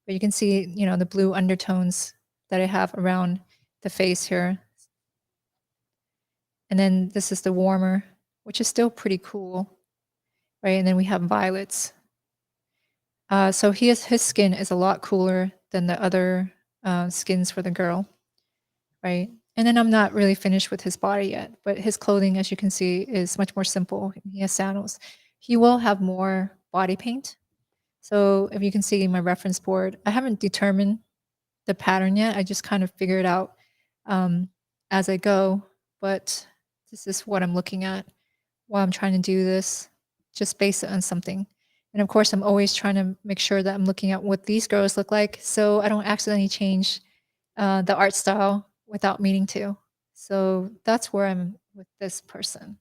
But you can see, you know, the blue undertones that I have around the face here. And then this is the warmer, which is still pretty cool, right? And then we have violets. So his skin is a lot cooler than the other skins for the girl, right? And then I'm not really finished with his body yet, but his clothing, as you can see, is much more simple. He has sandals. He will have more body paint. So if you can see my reference board, I haven't determined the pattern yet. I just kind of figure it out as I go. But this is what I'm looking at while I'm trying to do this, just base it on something. And of course, I'm always trying to make sure that I'm looking at what these girls look like so I don't accidentally change the art style without meaning to. So that's where I'm with this person.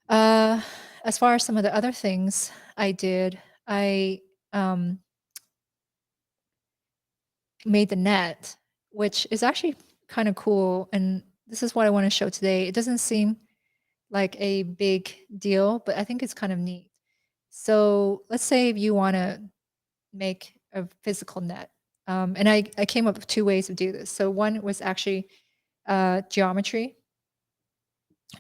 As far as some of the other things I did, I made the net, which is actually kind of cool. And this is what I want to show today. It doesn't seem like a big deal, but I think it's kind of neat. So let's say if you want to make a physical net. And I came up with two ways to do this. So one was actually geometry,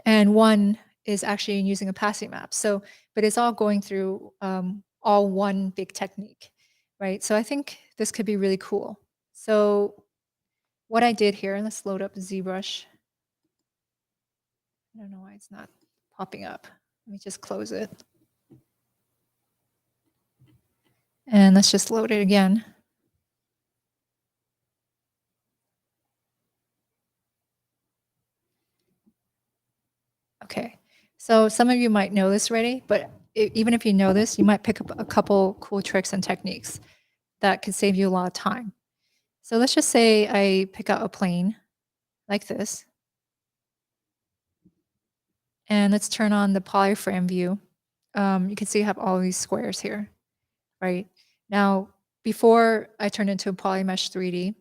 and one is actually using opacity map. So, but it's all going through all one big technique, right? So I think this could be really cool. So what I did here, let's load up ZBrush. I don't know why it's not popping up. Let me just close it. And let's just load it again. Okay, so some of you might know this already, but even if you know this, you might pick up a couple cool tricks and techniques that could save you a lot of time. So let's just say I pick out a plane like this. And let's turn on the polyframe view. You can see I have all these squares here, right? Now, before I turn into a polymesh 3D,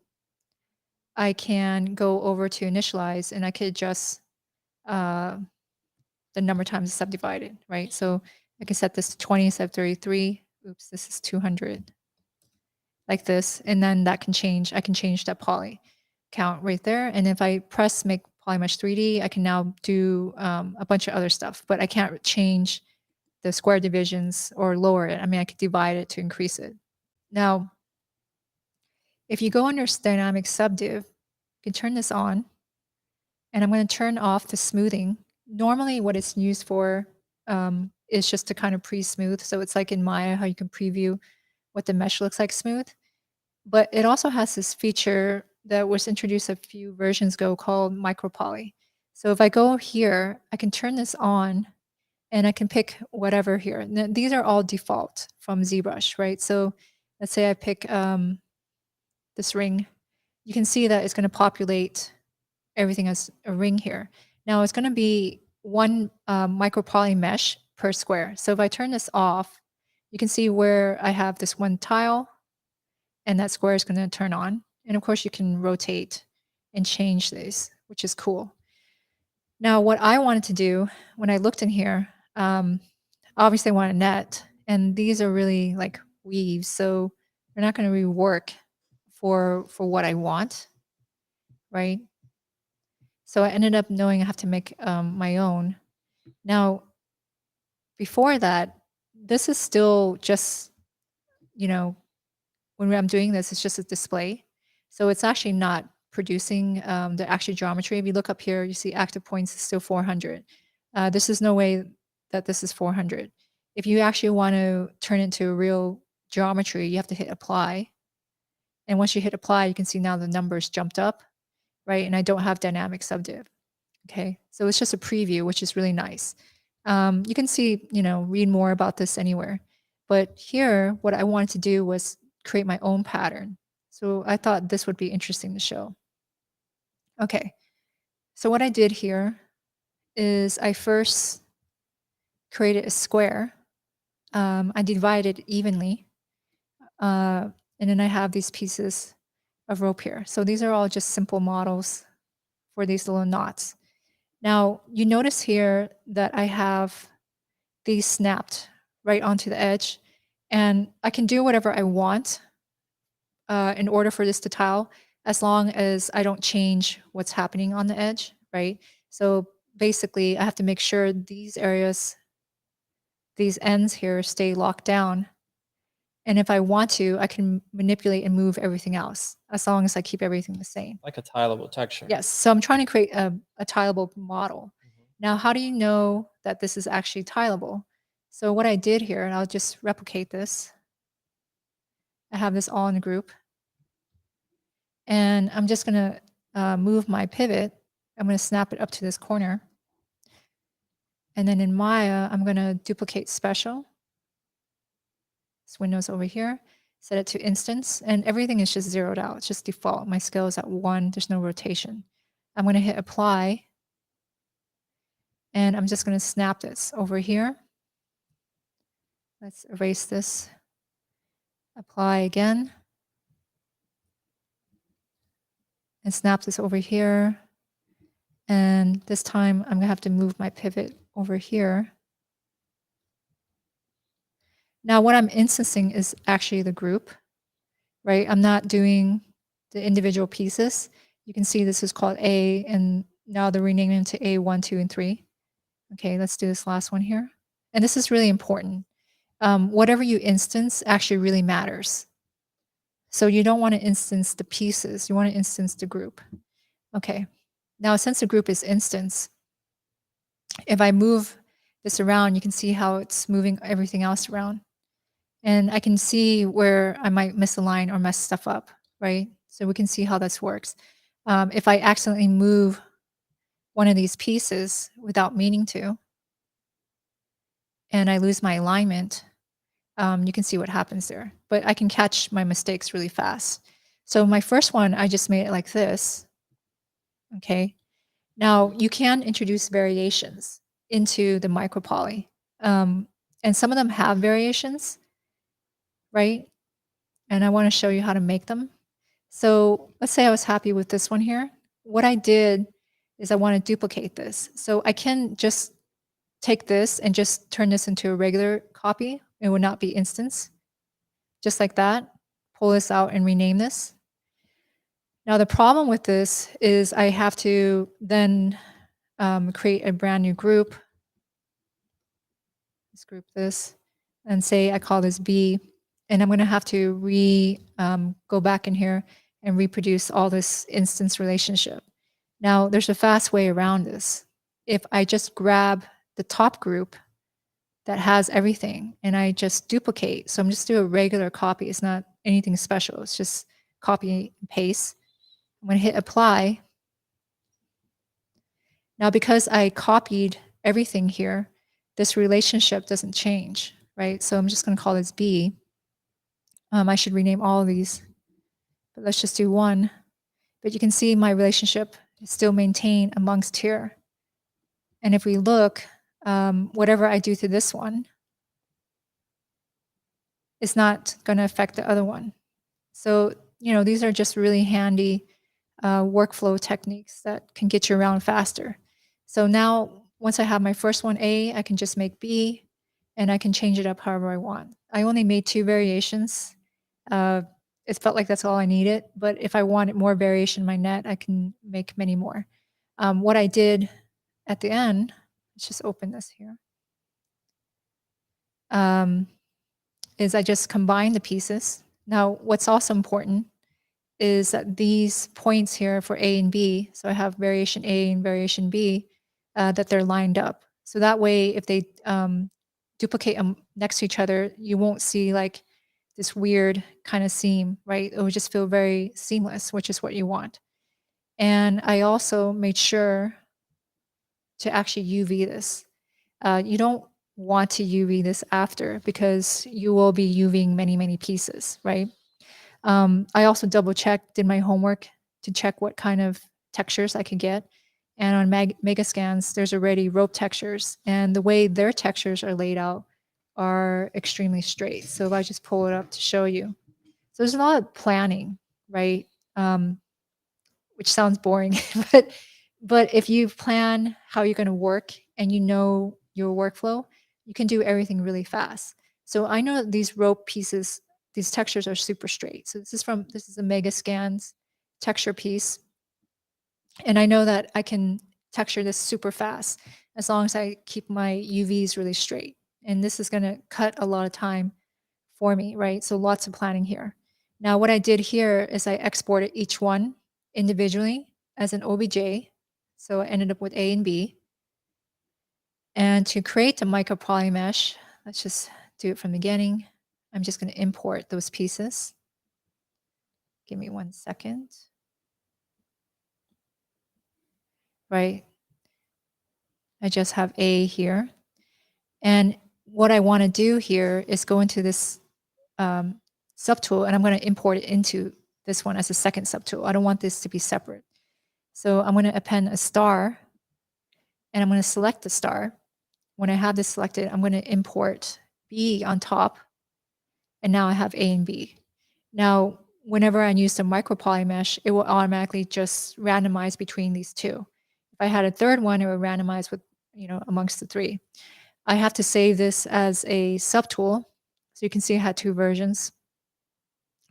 I can go over to initialize and I could adjust the number of times it's subdivided, right? So I can set this to 20 instead of 33. Oops, this is 200, like this. And then that can change. I can change that poly count right there. And if I press make polymesh 3D, I can now do a bunch of other stuff, but I can't change the square divisions or lower it. I mean, I could divide it to increase it. Now, if you go under dynamic subdiv, you can turn this on, and I'm going to turn off the smoothing. Normally what it's used for is just to kind of pre-smooth. So it's like in Maya, how you can preview what the mesh looks like smooth. But it also has this feature that was introduced a few versions ago called micropoly. So if I go here, I can turn this on and I can pick whatever here. And these are all default from ZBrush, right? So let's say I pick this ring. You can see that it's going to populate everything as a ring here. Now it's going to be one micropoly mesh per square. So if I turn this off, you can see where I have this one tile and that square is going to turn on. And of course you can rotate and change these, which is cool. Now what I wanted to do when I looked in here, obviously I want a net, and these are really like weaves, so they're not going to really work for what I want, right? So I ended up knowing I have to make my own. Now, before that, this is still just, you know, when I'm doing this, it's just a display. So it's actually not producing the actual geometry. If you look up here, you see active points is still 400. This is no way that this is 400. If you actually want to turn it into a real geometry, you have to hit apply. And once you hit apply, you can see now the numbers jumped up, right? And I don't have dynamic subdiv. Okay, so it's just a preview, which is really nice. You can see, read more about this anywhere. But here, what I wanted to do was create my own pattern. So I thought this would be interesting to show. Okay, so what I did here is I first created a square. I divided it evenly. And then I have these pieces of rope here. So these are all just simple models for these little knots. Now, you notice here that I have these snapped right onto the edge, and I can do whatever I want in order for this to tile, as long as I don't change what's happening on the edge, right? So basically, I have to make sure these areas, these ends here stay locked down. And if I want to, I can manipulate and move everything else, as long as I keep everything the same. Like a tileable texture. Yes. So I'm trying to create a tileable model. Now, how do you know that this is actually tileable? So what I did here, and I'll just replicate this. I have this all in a group. And I'm just going to move my pivot. I'm going to snap it up to this corner. And then in Maya, I'm going to duplicate special. This window's over here. Set it to instance. And everything is just zeroed out. It's just default. My scale is at 1. There's no rotation. I'm going to hit apply. And I'm just going to snap this over here. Let's erase this. Apply again. And snap this over here. And this time I'm going to have to move my pivot over here. Now what I'm instancing is actually the group, right? I'm not doing the individual pieces. You can see this is called A, and now they're renaming them to A1, 2, and 3. Okay, let's do this last one here. And this is really important. Whatever you instance actually really matters. So you don't want to instance the pieces. You want to instance the group. Okay. Now, since the group is instance, if I move this around, you can see how it's moving everything else around. And I can see where I might misalign or mess stuff up, right? So we can see how this works. If I accidentally move one of these pieces without meaning to, and I lose my alignment, you can see what happens there. But I can catch my mistakes really fast. So my first one, I just made it like this. Okay. Now you can introduce variations into the micropoly. And some of them have variations, right? And I want to show you how to make them. So let's say I was happy with this one here. What I did is I want to duplicate this. So I can just take this and just turn this into a regular copy. It would not be instance. Just like that. Pull this out and rename this. Now the problem with this is I have to then create a brand new group. Let's group this and say I call this B. And I'm going to have to go back in here and reproduce all this instance relationship. Now, there's a fast way around this. If I just grab the top group that has everything and I just duplicate, so I'm just do a regular copy. It's not anything special. It's just copy and paste. I'm going to hit apply. Now, because I copied everything here, this relationship doesn't change, right? So I'm just going to call this B. I should rename all of these, but let's just do one. But you can see my relationship is still maintained amongst here. And if we look, whatever I do to this one is not going to affect the other one. So, these are just really handy workflow techniques that can get you around faster. So now, once I have my first one A, I can just make B, and I can change it up however I want. I only made 2 variations. It felt like that's all I needed, but if I wanted more variation in my net, I can make many more. What I did at the end, let's just open this here, is I just combined the pieces. Now, what's also important is that these points here for A and B, so I have variation A and variation B, that they're lined up. So that way, if they duplicate them next to each other, you won't see like this weird kind of seam, right? It would just feel very seamless, which is what you want. And I also made sure to actually UV this. You don't want to UV this after because you will be UVing many, many pieces, right? I also double checked, did my homework to check what kind of textures I could get. And on Megascans, there's already rope textures. And the way their textures are laid out are extremely straight. So if I just pull it up to show you. So there's a lot of planning, right? Which sounds boring, but if you plan how you're going to work and you know your workflow, you can do everything really fast. So I know that these rope pieces, these textures are super straight. So this is a Megascans texture piece. And I know that I can texture this super fast as long as I keep my UVs really straight. And this is going to cut a lot of time for me, right? So lots of planning here. Now, what I did here is I exported each one individually as an OBJ. So I ended up with A and B. And to create the micro poly mesh, let's just do it from the beginning. I'm just going to import those pieces. Give me 1 second. Right. I just have A here. And what I want to do here is go into this subtool, and I'm going to import it into this one as a second subtool. I don't want this to be separate. So I'm going to append a star, and I'm going to select the star. When I have this selected, I'm going to import B on top, and now I have A and B. Now, whenever I use the micro poly mesh, it will automatically just randomize between these two. If I had a third one, it would randomize with, amongst the 3. I have to save this as a subtool. So you can see I had 2 versions.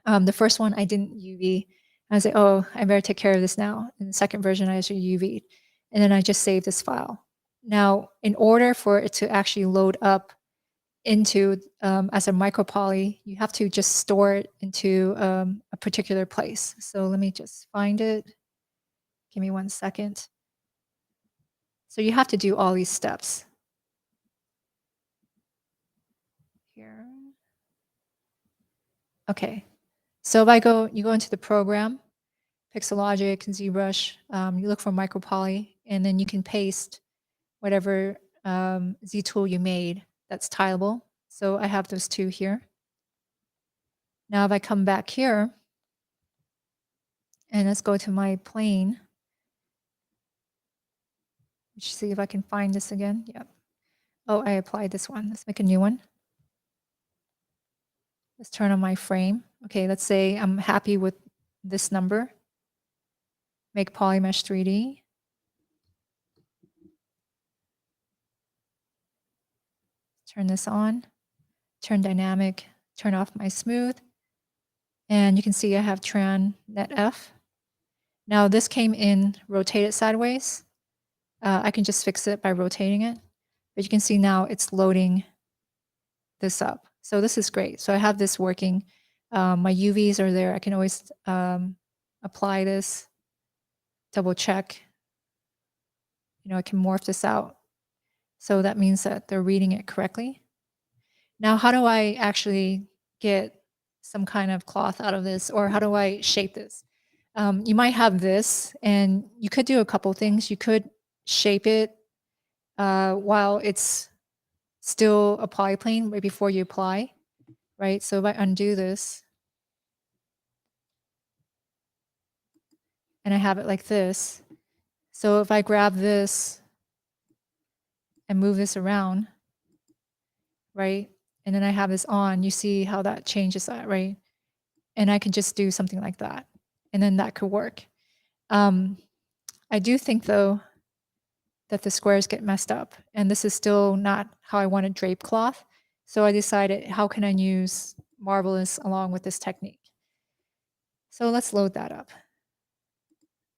The first one I didn't UV. I was like, oh, I better take care of this now. In the second version, I actually UV'd. And then I just saved this file. Now, in order for it to actually load up into as a micropoly, you have to just store it into a particular place. So let me just find it. Give me 1 second. So you have to do all these steps. Here. Okay. So if you go into the program, Pixelogic, ZBrush, you look for micropoly, and then you can paste whatever Z tool you made that's tileable. So I have those 2 here. Now if I come back here, and let's go to my plane. Let's see if I can find this again. Yep. Oh, I applied this one. Let's make a new one. Let's turn on my frame. Okay, let's say I'm happy with this number. Make Polymesh 3D. Turn this on. Turn dynamic. Turn off my smooth. And you can see I have Tran net F. Now this came in rotated sideways. I can just fix it by rotating it. But you can see now it's loading this up. So this is great. So I have this working. My UVs are there. I can always apply this, double check. I can morph this out. So that means that they're reading it correctly. Now, how do I actually get some kind of cloth out of this, or how do I shape this? You might have this, and you could do a couple things. You could shape it while it's still a polyplane right before you apply, right? So if I undo this and I have it like this, so if I grab this and move this around, right? And then I have this on, you see how that changes that, right? And I could just do something like that, and then that could work. I do think, though, that the squares get messed up, and this is still not how I want to drape cloth. So I decided, how can I use Marvelous along with this technique? So let's load that up.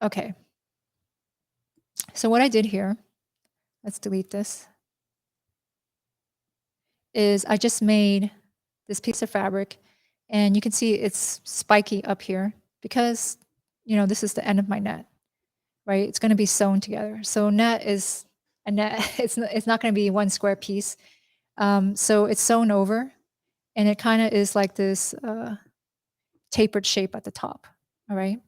Okay. So what I did here, let's delete this, is I just made this piece of fabric, and you can see it's spiky up here because, this is the end of my net, right? It's going to be sewn together. So net is a net. It's not going to be one square piece. So it's sewn over, and it kind of is like this tapered shape at the top. All right.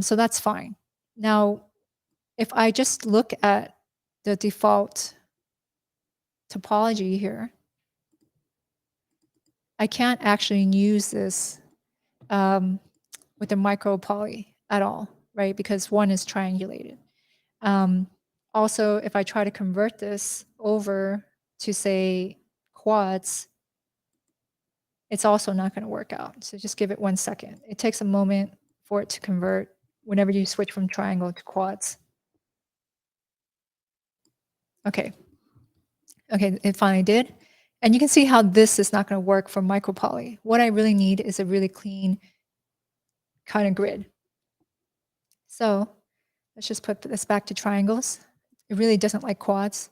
So that's fine. Now, if I just look at the default topology here, I can't actually use this with the micro poly at all, right? Because one is triangulated. Also, if I try to convert this over to, say, quads, it's also not going to work out. So just give it 1 second. It takes a moment for it to convert whenever you switch from triangle to quads. Okay. Okay, it finally did. And you can see how this is not going to work for micropoly. What I really need is a really clean kind of grid. So let's just put this back to triangles. It really doesn't like quads.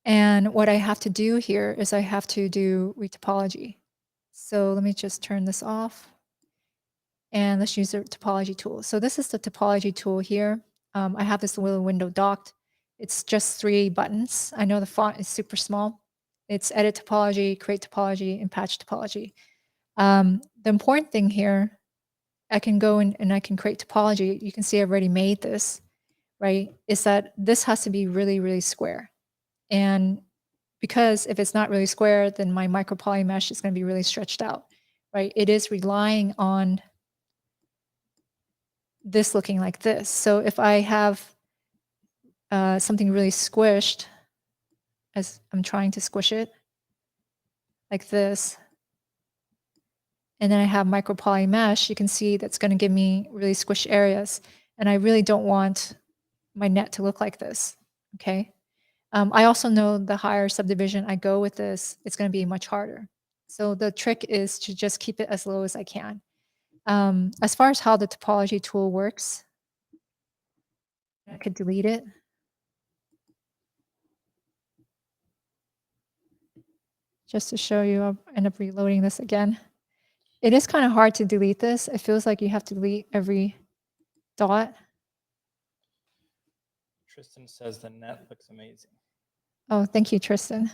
And what I have to do here is I have to do retopology. So let me just turn this off. And let's use the topology tool. So this is the topology tool here. I have this little window docked. It's just 3 buttons. I know the font is super small. It's edit topology, create topology, and patch topology. The important thing here, I can go in and I can create topology. You can see I've already made this, right? Is that this has to be really, really square. And because if it's not really square, then my micropoly mesh is going to be really stretched out, right? It is relying on this looking like this. So if I have something really squished, as I'm trying to squish it, like this, and then I have micropoly mesh, you can see that's going to give me really squished areas. And I really don't want my net to look like this, okay? I also know the higher subdivision I go with this, it's going to be much harder. So the trick is to just keep it as low as I can. As far as how the topology tool works, I could delete it. Just to show you, I'll end up reloading this again. It is kind of hard to delete this. It feels like you have to delete every dot. Tristan says the net looks amazing. Oh, thank you, Tristan.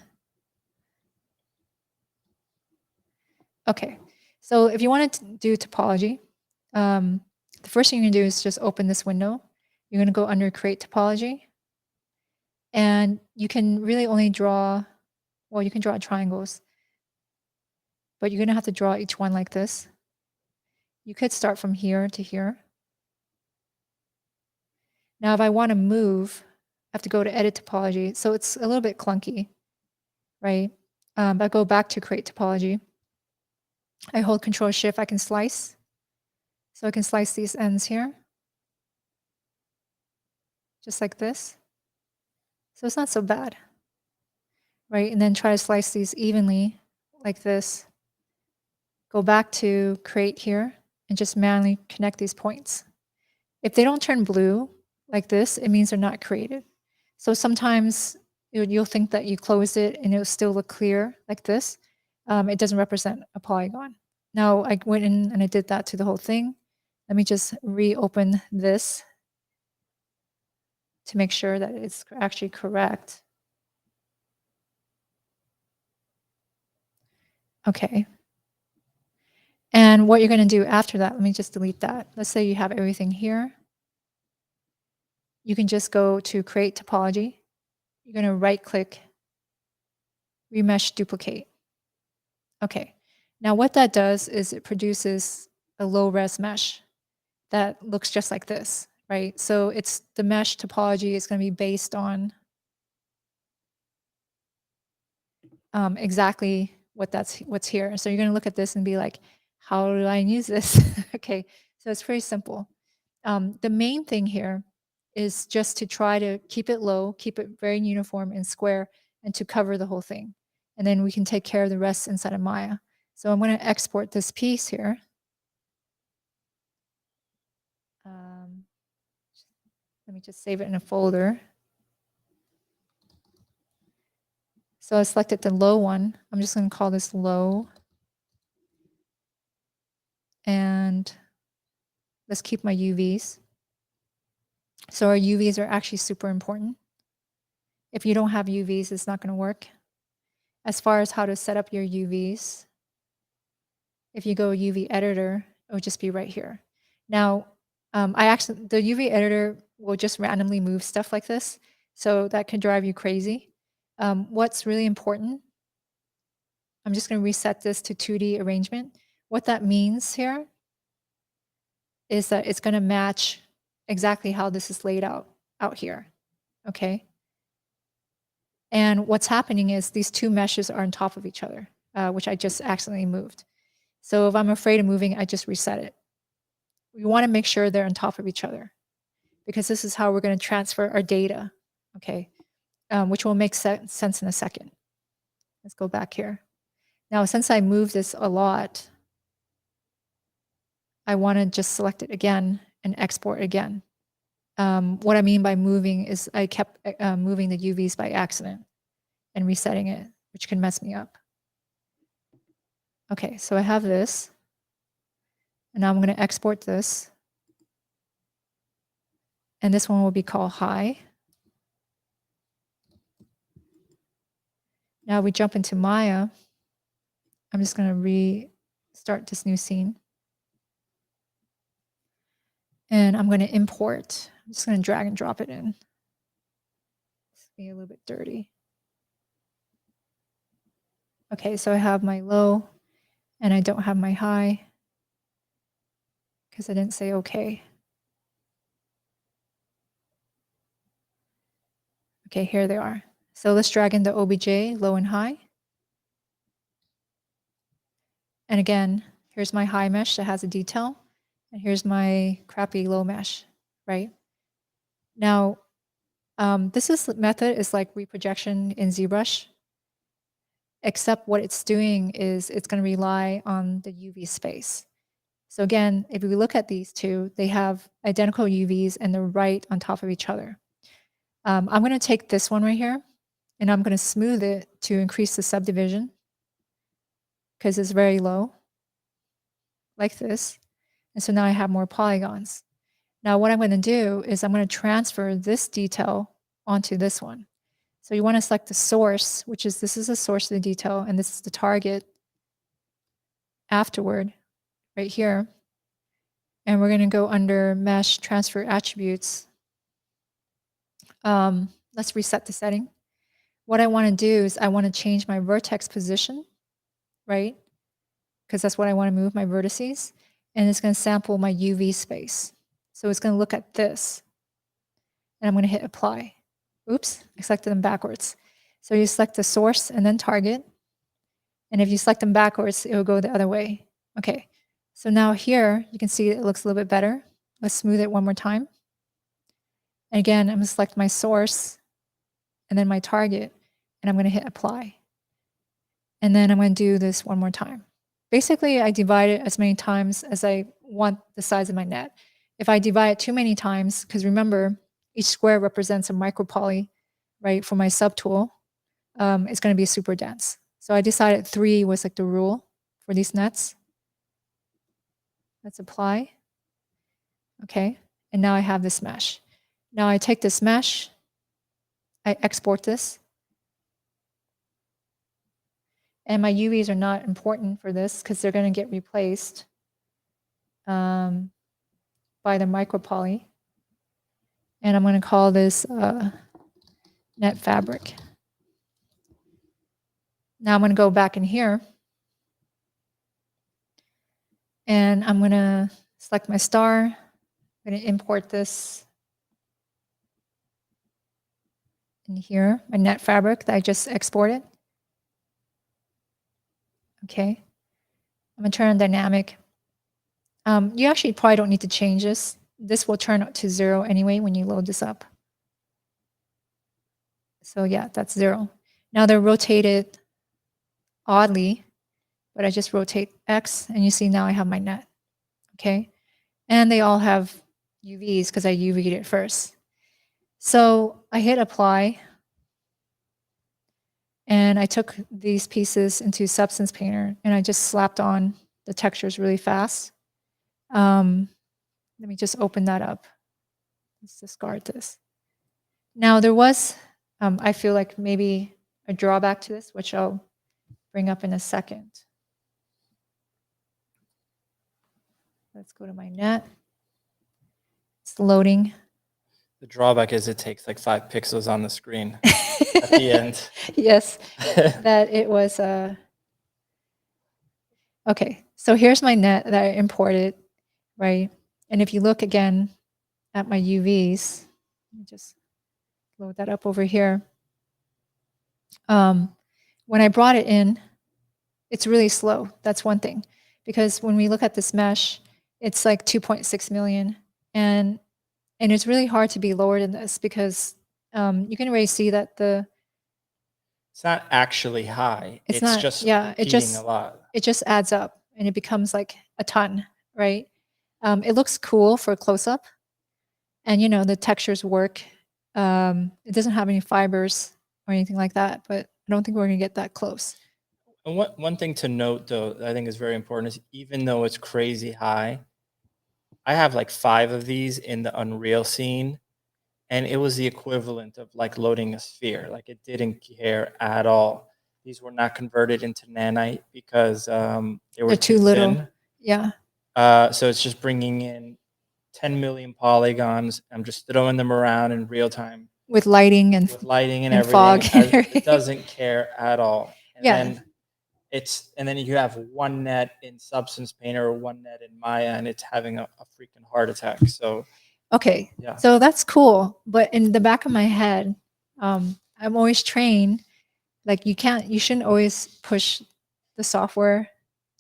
Okay, so if you want to do topology, the first thing you're gonna do is just open this window. You're gonna go under create topology, and you can really only draw, well, you can draw triangles, but you're gonna have to draw each one like this. You could start from here to here. Now, if I want to move, I have to go to edit topology. So it's a little bit clunky, right? I go back to create topology. I hold Control Shift, I can slice. So I can slice these ends here, just like this. So it's not so bad, right? And then try to slice these evenly like this. Go back to create here and just manually connect these points. If they don't turn blue like this, it means they're not created. So sometimes you'll think that you closed it and it'll still look clear like this. it doesn't represent a polygon. Now I went in and I did that to the whole thing. Let me just reopen this to make sure that it's actually correct. Okay. And what you're going to do after that, let me just delete that. Let's say you have everything here. You can just go to create topology. You're going to right click, remesh duplicate. Okay. Now what that does is it produces a low res mesh that looks just like this, right? So it's the mesh topology is going to be based on exactly what's here. So you're going to look at this and be like, how do I use this? Okay, so it's pretty simple. The main thing here is just to try to keep it low, keep it very uniform and square, and to cover the whole thing. And then we can take care of the rest inside of Maya. So I'm going to export this piece here. Let me just save it in a folder. So I selected the low one. I'm just going to call this low. And let's keep my UVs. So our UVs are actually super important. If you don't have UVs, it's not going to work. As far as how to set up your UVs, if you go UV editor, it would just be right here. Now, the UV editor will just randomly move stuff like this. So that can drive you crazy. What's really important, I'm just going to reset this to 2D arrangement. What that means here is that it's going to match exactly how this is laid out here. Okay. And what's happening is these two meshes are on top of each other, which I just accidentally moved. So if I'm afraid of moving, I just reset it. We want to make sure they're on top of each other because this is how we're going to transfer our data, okay, which will make sense in a second. Let's go back here. Now, since I moved this a lot, I want to just select it again and export again. What I mean by moving is I kept moving the UVs by accident and resetting it, which can mess me up. Okay, so I have this. And now I'm going to export this. And this one will be called high. Now we jump into Maya. I'm just going to restart this new scene. And I'm going to import. I'm just going to drag and drop it in. It's be a little bit dirty. Okay, so I have my low and I don't have my high because I didn't say okay. Okay, here they are. So let's drag in the OBJ, low and high. And again, here's my high mesh that has a detail. And here's my crappy low mesh, right? Now, this method is like reprojection in ZBrush, except what it's doing is it's going to rely on the UV space. So again, if we look at these two, they have identical UVs and they're right on top of each other. I'm going to take this one right here and I'm going to smooth it to increase the subdivision because it's very low, like this. And so now I have more polygons. Now what I'm going to do is I'm going to transfer this detail onto this one. So you want to select the source, which is this is the source of the detail, and this is the target afterward, right here. And we're going to go under Mesh Transfer Attributes. Let's reset the setting. What I want to do is I want to change my vertex position, right? Because that's what I want to move, my vertices. And it's going to sample my UV space. So it's going to look at this. And I'm going to hit apply. Oops, I selected them backwards. So you select the source and then target. And if you select them backwards, it will go the other way. Okay, so now here you can see it looks a little bit better. Let's smooth it one more time. And again, I'm going to select my source and then my target, and I'm going to hit apply. And then I'm going to do this one more time. Basically, I divide it as many times as I want the size of my net. If I divide it too many times, because remember, each square represents a micropoly, right, for my subtool, it's going to be super dense. So I decided 3 was like the rule for these nets. Let's apply. Okay. And now I have this mesh. Now I take this mesh, I export this. And my UVs are not important for this because they're going to get replaced by the micropoly. And I'm going to call this net fabric. Now I'm going to go back in here. And I'm going to select my star. I'm going to import this in here, my net fabric that I just exported. Okay. I'm going to turn on dynamic. You actually probably don't need to change this. This will turn to 0 anyway when you load this up. So yeah, that's 0. Now they're rotated oddly, but I just rotate X and you see now I have my net. Okay. And they all have UVs because I UV'd it first. So I hit apply and I took these pieces into Substance Painter and I just slapped on the textures really fast. Let me just open that up. Let's discard this. Now there was, I feel like maybe a drawback to this, which I'll bring up in a second. Let's go to my net. It's loading. The drawback is it takes like 5 pixels on the screen at the end. Yes, that it was. Okay, so here's my net that I imported, right? And if you look again at my UVs, let me just load that up over here. When I brought it in, it's really slow. That's one thing. Because when we look at this mesh, it's like 2.6 million. And it's really hard to be lower than this because you can already see that it's not actually high. It's not, just yeah, repeating a lot. It just adds up and it becomes like a ton, right? It looks cool for a close-up. And, you know, the textures work. It doesn't have any fibers or anything like that, but I don't think we're going to get that close. And one thing to note, though, that I think is very important is even though it's crazy high, I have like 5 of these in the Unreal scene, and it was the equivalent of like loading a sphere. Like it didn't care at all. These were not converted into nanite because they were They're too little. thin. Yeah. So it's just bringing in 10 million polygons. I'm just throwing them around in real time With lighting and everything. fog. It doesn't care at all. And Yeah. then you have one net in Substance Painter or one net in Maya, and it's having a freaking heart attack. So okay, yeah. So that's cool. But in the back of my head, I'm always trained, like you shouldn't always push the software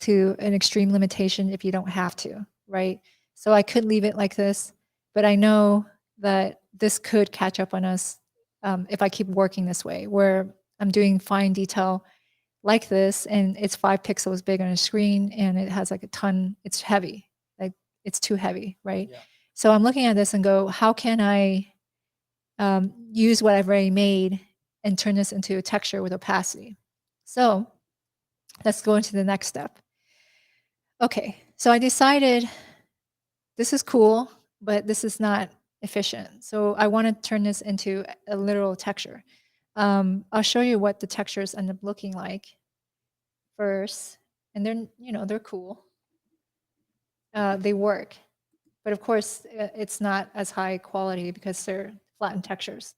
to an extreme limitation if you don't have to, right? So I could leave it like this, but I know that this could catch up on us if I keep working this way, where I'm doing fine detail like this and it's 5 pixels big on a screen and it has like a ton, it's heavy, like it's too heavy, right? Yeah. So I'm looking at this and go, how can I use what I've already made and turn this into a texture with opacity? So let's go into the next step. Okay, so I decided this is cool, but this is not efficient. So I want to turn this into a literal texture. I'll show you what the textures end up looking like first, and they're cool. They work, but of course it's not as high quality because they're flattened textures.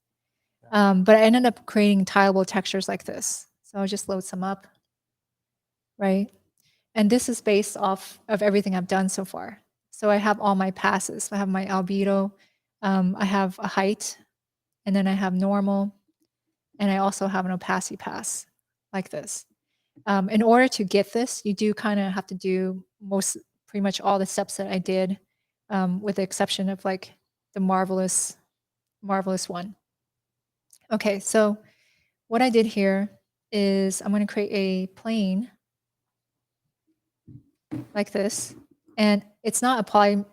But I ended up creating tileable textures like this. So I'll just load some up, right? And this is based off of everything I've done so far. So I have all my passes. I have my albedo, I have a height, and then I have normal, and I also have an opacity pass like this. In order to get this, you do kind of have to do pretty much all the steps that I did, with the exception of like the marvelous one. Okay, so what I did here is I'm going to create a plane like this, and it's not applied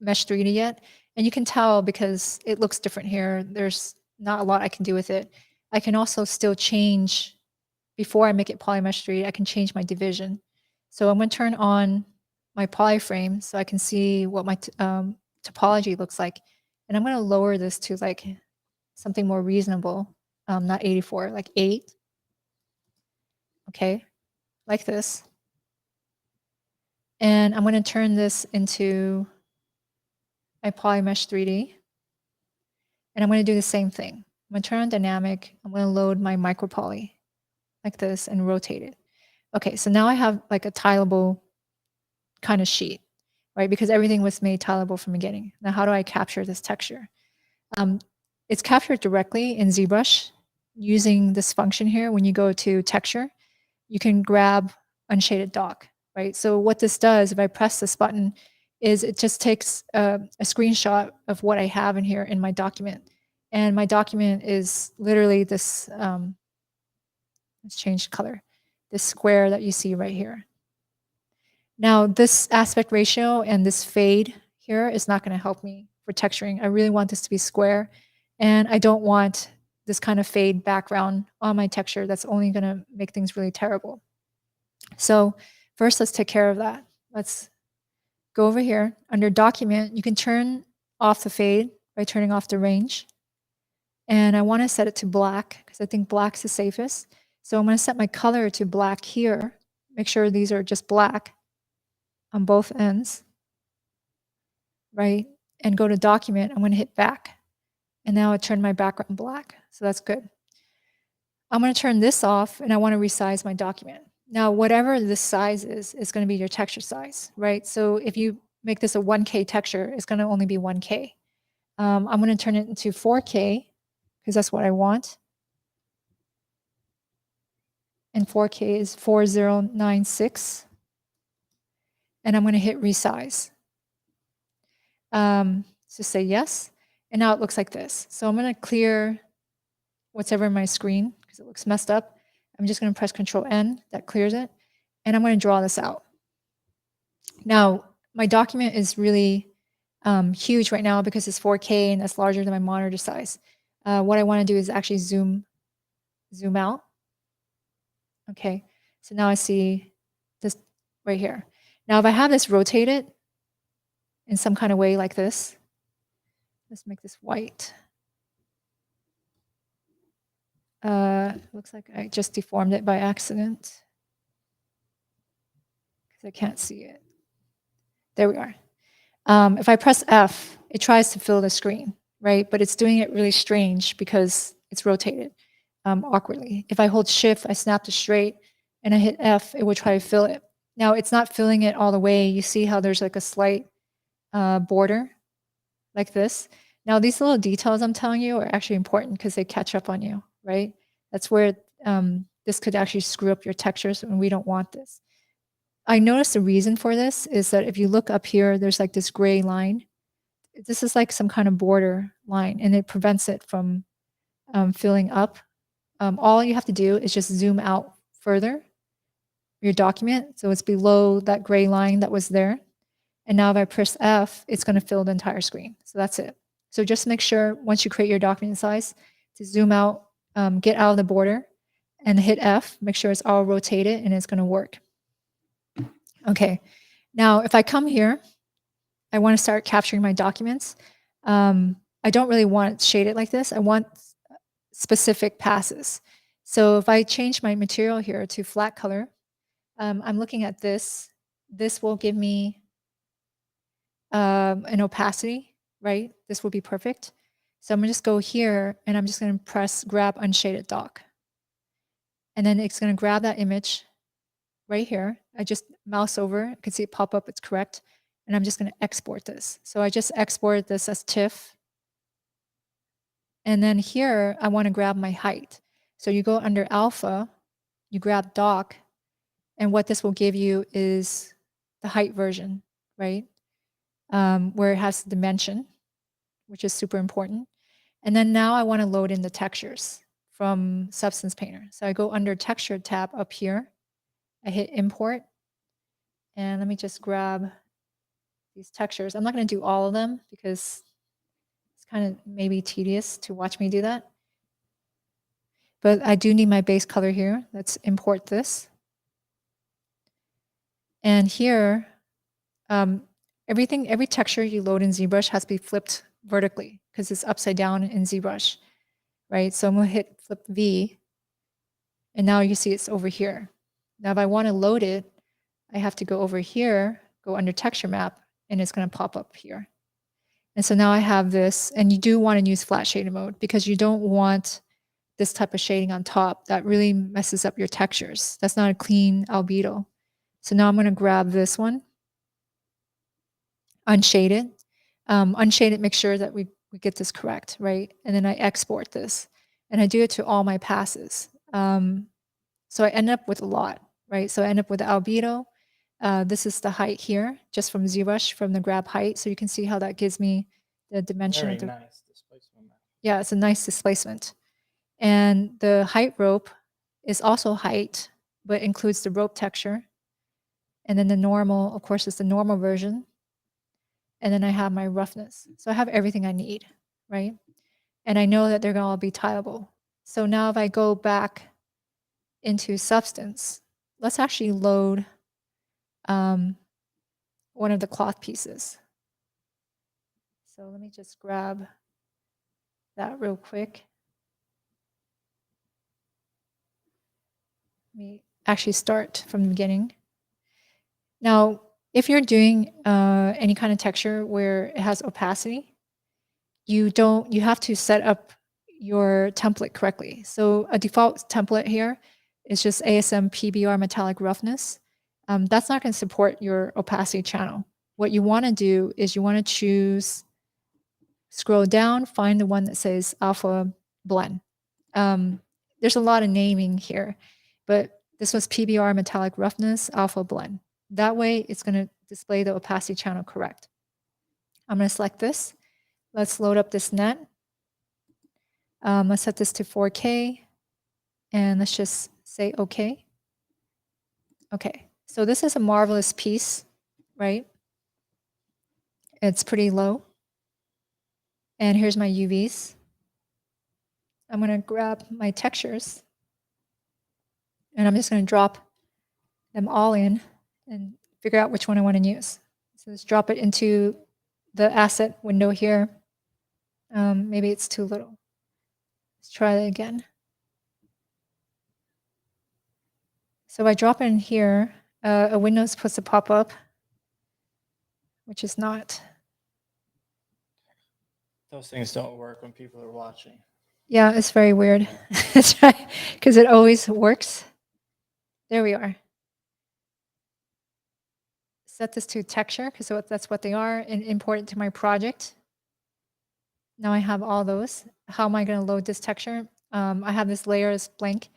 mesh 3D yet, and you can tell because it looks different here. There's not a lot I can do with it. I can also still change before I make it polymesh 3D, I can change my division. So I'm going to turn on my polyframe so I can see what my topology looks like. And I'm going to lower this to like something more reasonable, not 84, like 8. Okay, like this. And I'm going to turn this into my polymesh 3D. And I'm going to do the same thing. I'm going to turn on dynamic. I'm going to load my micropoly like this and rotate it. Okay, so now I have like a tileable kind of sheet, right? Because everything was made tileable from the beginning. Now, how do I capture this texture? It's captured directly in ZBrush using this function here. When you go to texture, you can grab unshaded dock, right? So what this does, if I press this button, is it just takes a screenshot of what I have in here in my document. And my document is literally this, let's change color, this square that you see right here. Now, this aspect ratio and this fade here is not going to help me for texturing. I really want this to be square, and I don't want this kind of fade background on my texture. That's only going to make things really terrible. So first, let's take care of that. Let's go over here. Under Document, you can turn off the fade by turning off the range. And I want to set it to black because I think black's the safest. So I'm going to set my color to black here. Make sure these are just black on both ends, right? And go to Document. I'm going to hit back. And now I turn my background black. So that's good. I'm going to turn this off, and I want to resize my document. Now, whatever this size is going to be your texture size, right? So if you make this a 1K texture, it's going to only be 1K. I'm going to turn it into 4K because that's what I want. And 4K is 4096. And I'm going to hit resize. So say yes. And now it looks like this. So I'm going to clear what's ever in my screen because it looks messed up. I'm just going to press Control N, that clears it. And I'm going to draw this out. Now, my document is really huge right now because it's 4K and that's larger than my monitor size. What I want to do is actually zoom out. Okay, so now I see this right here. Now, if I have this rotated in some kind of way like this, let's make this white. Looks like I just deformed it by accident because I can't see it. There we are. If I press F, it tries to fill the screen, right? But it's doing it really strange because it's rotated awkwardly. If I hold Shift, I snap to straight, and I hit F, it will try to fill it. Now, it's not filling it all the way. You see how there's like a slight border like this. Now, these little details I'm telling you are actually important because they catch up on you, right? That's where this could actually screw up your textures, and we don't want this. I noticed the reason for this is that if you look up here, there's like this gray line. This is like some kind of border line, and it prevents it from filling up. All you have to do is just zoom out further your document so it's below that gray line that was there. And now if I press F, it's going to fill the entire screen. So that's it. So just make sure once you create your document size to zoom out, get out of the border, and hit F. Make sure it's all rotated, and it's going to work. Okay, now if I come here, I want to start capturing my documents. I don't really want it shaded like this. I want specific passes. So if I change my material here to flat color, I'm looking at this. This will give me an opacity, right? This will be perfect. So I'm going to just go here, and I'm just going to press grab unshaded dock. And then it's going to grab that image right here. I just mouse over. You can see it pop up. It's correct. And I'm just going to export this. So I just export this as TIFF. And then here, I want to grab my height. So you go under alpha, you grab dock, and what this will give you is the height version, right? Where it has dimension, which is super important. And then now I want to load in the textures from Substance Painter. So I go under Texture tab up here. I hit Import. And let me just grab these textures. I'm not going to do all of them because it's kind of maybe tedious to watch me do that. but I do need my base color here. Let's import this. And here, every texture you load in ZBrush has to be flipped vertically because it's upside down in ZBrush, right? So I'm gonna hit flip V, and now you see it's over here. Now, if I want to load it, I have to go over here, go under texture map, and it's gonna pop up here. And so now I have this, and you do want to use flat shading mode because you don't want this type of shading on top. That really messes up your textures. That's not a clean albedo. So now I'm going to grab this one, unshade it. Unshade it, make sure that we get this correct, right? And then I export this. And I do it to all my passes. So I end up with a lot, right? So I end up with the albedo. This is the height here, just from ZBrush, from the grab height. So you can see how that gives me the dimension Very of the nice displacement. Yeah, it's a nice displacement. And the height rope is also height, but includes the rope texture. And then the normal, of course, is the normal version. And then I have my roughness. So I have everything I need, right? And I know that they're going to all be tileable. So now if I go back into Substance, let's actually load one of the cloth pieces. So let me just grab that real quick. Let me actually start from the beginning. Now, if you're doing any kind of texture where it has opacity, you have to set up your template correctly. So a default template here is just ASM PBR metallic roughness. That's not going to support your opacity channel. What you want to do is you want to choose, scroll down, find the one that says alpha blend. There's a lot of naming here, but this was PBR metallic roughness alpha blend. That way it's going to display the opacity channel correct. I'm going to select this. Let's load up this net. Let's set this to 4K and let's just say okay. Okay, so this is a marvelous piece, right? It's pretty low. And here's my UVs. I'm going to grab my textures and I'm just going to drop them all in and figure out which one I want to use. So let's drop it into the asset window here. Maybe it's too little. Let's try that again. So if I drop in here, a window is supposed to pop up, which is not. Those things don't work when people are watching. Yeah, it's very weird. That's right, because it always works. There we are. Set this to texture, because that's what they are, and import it to my project. Now I have all those. How am I going to load this texture? I have this layer as blank.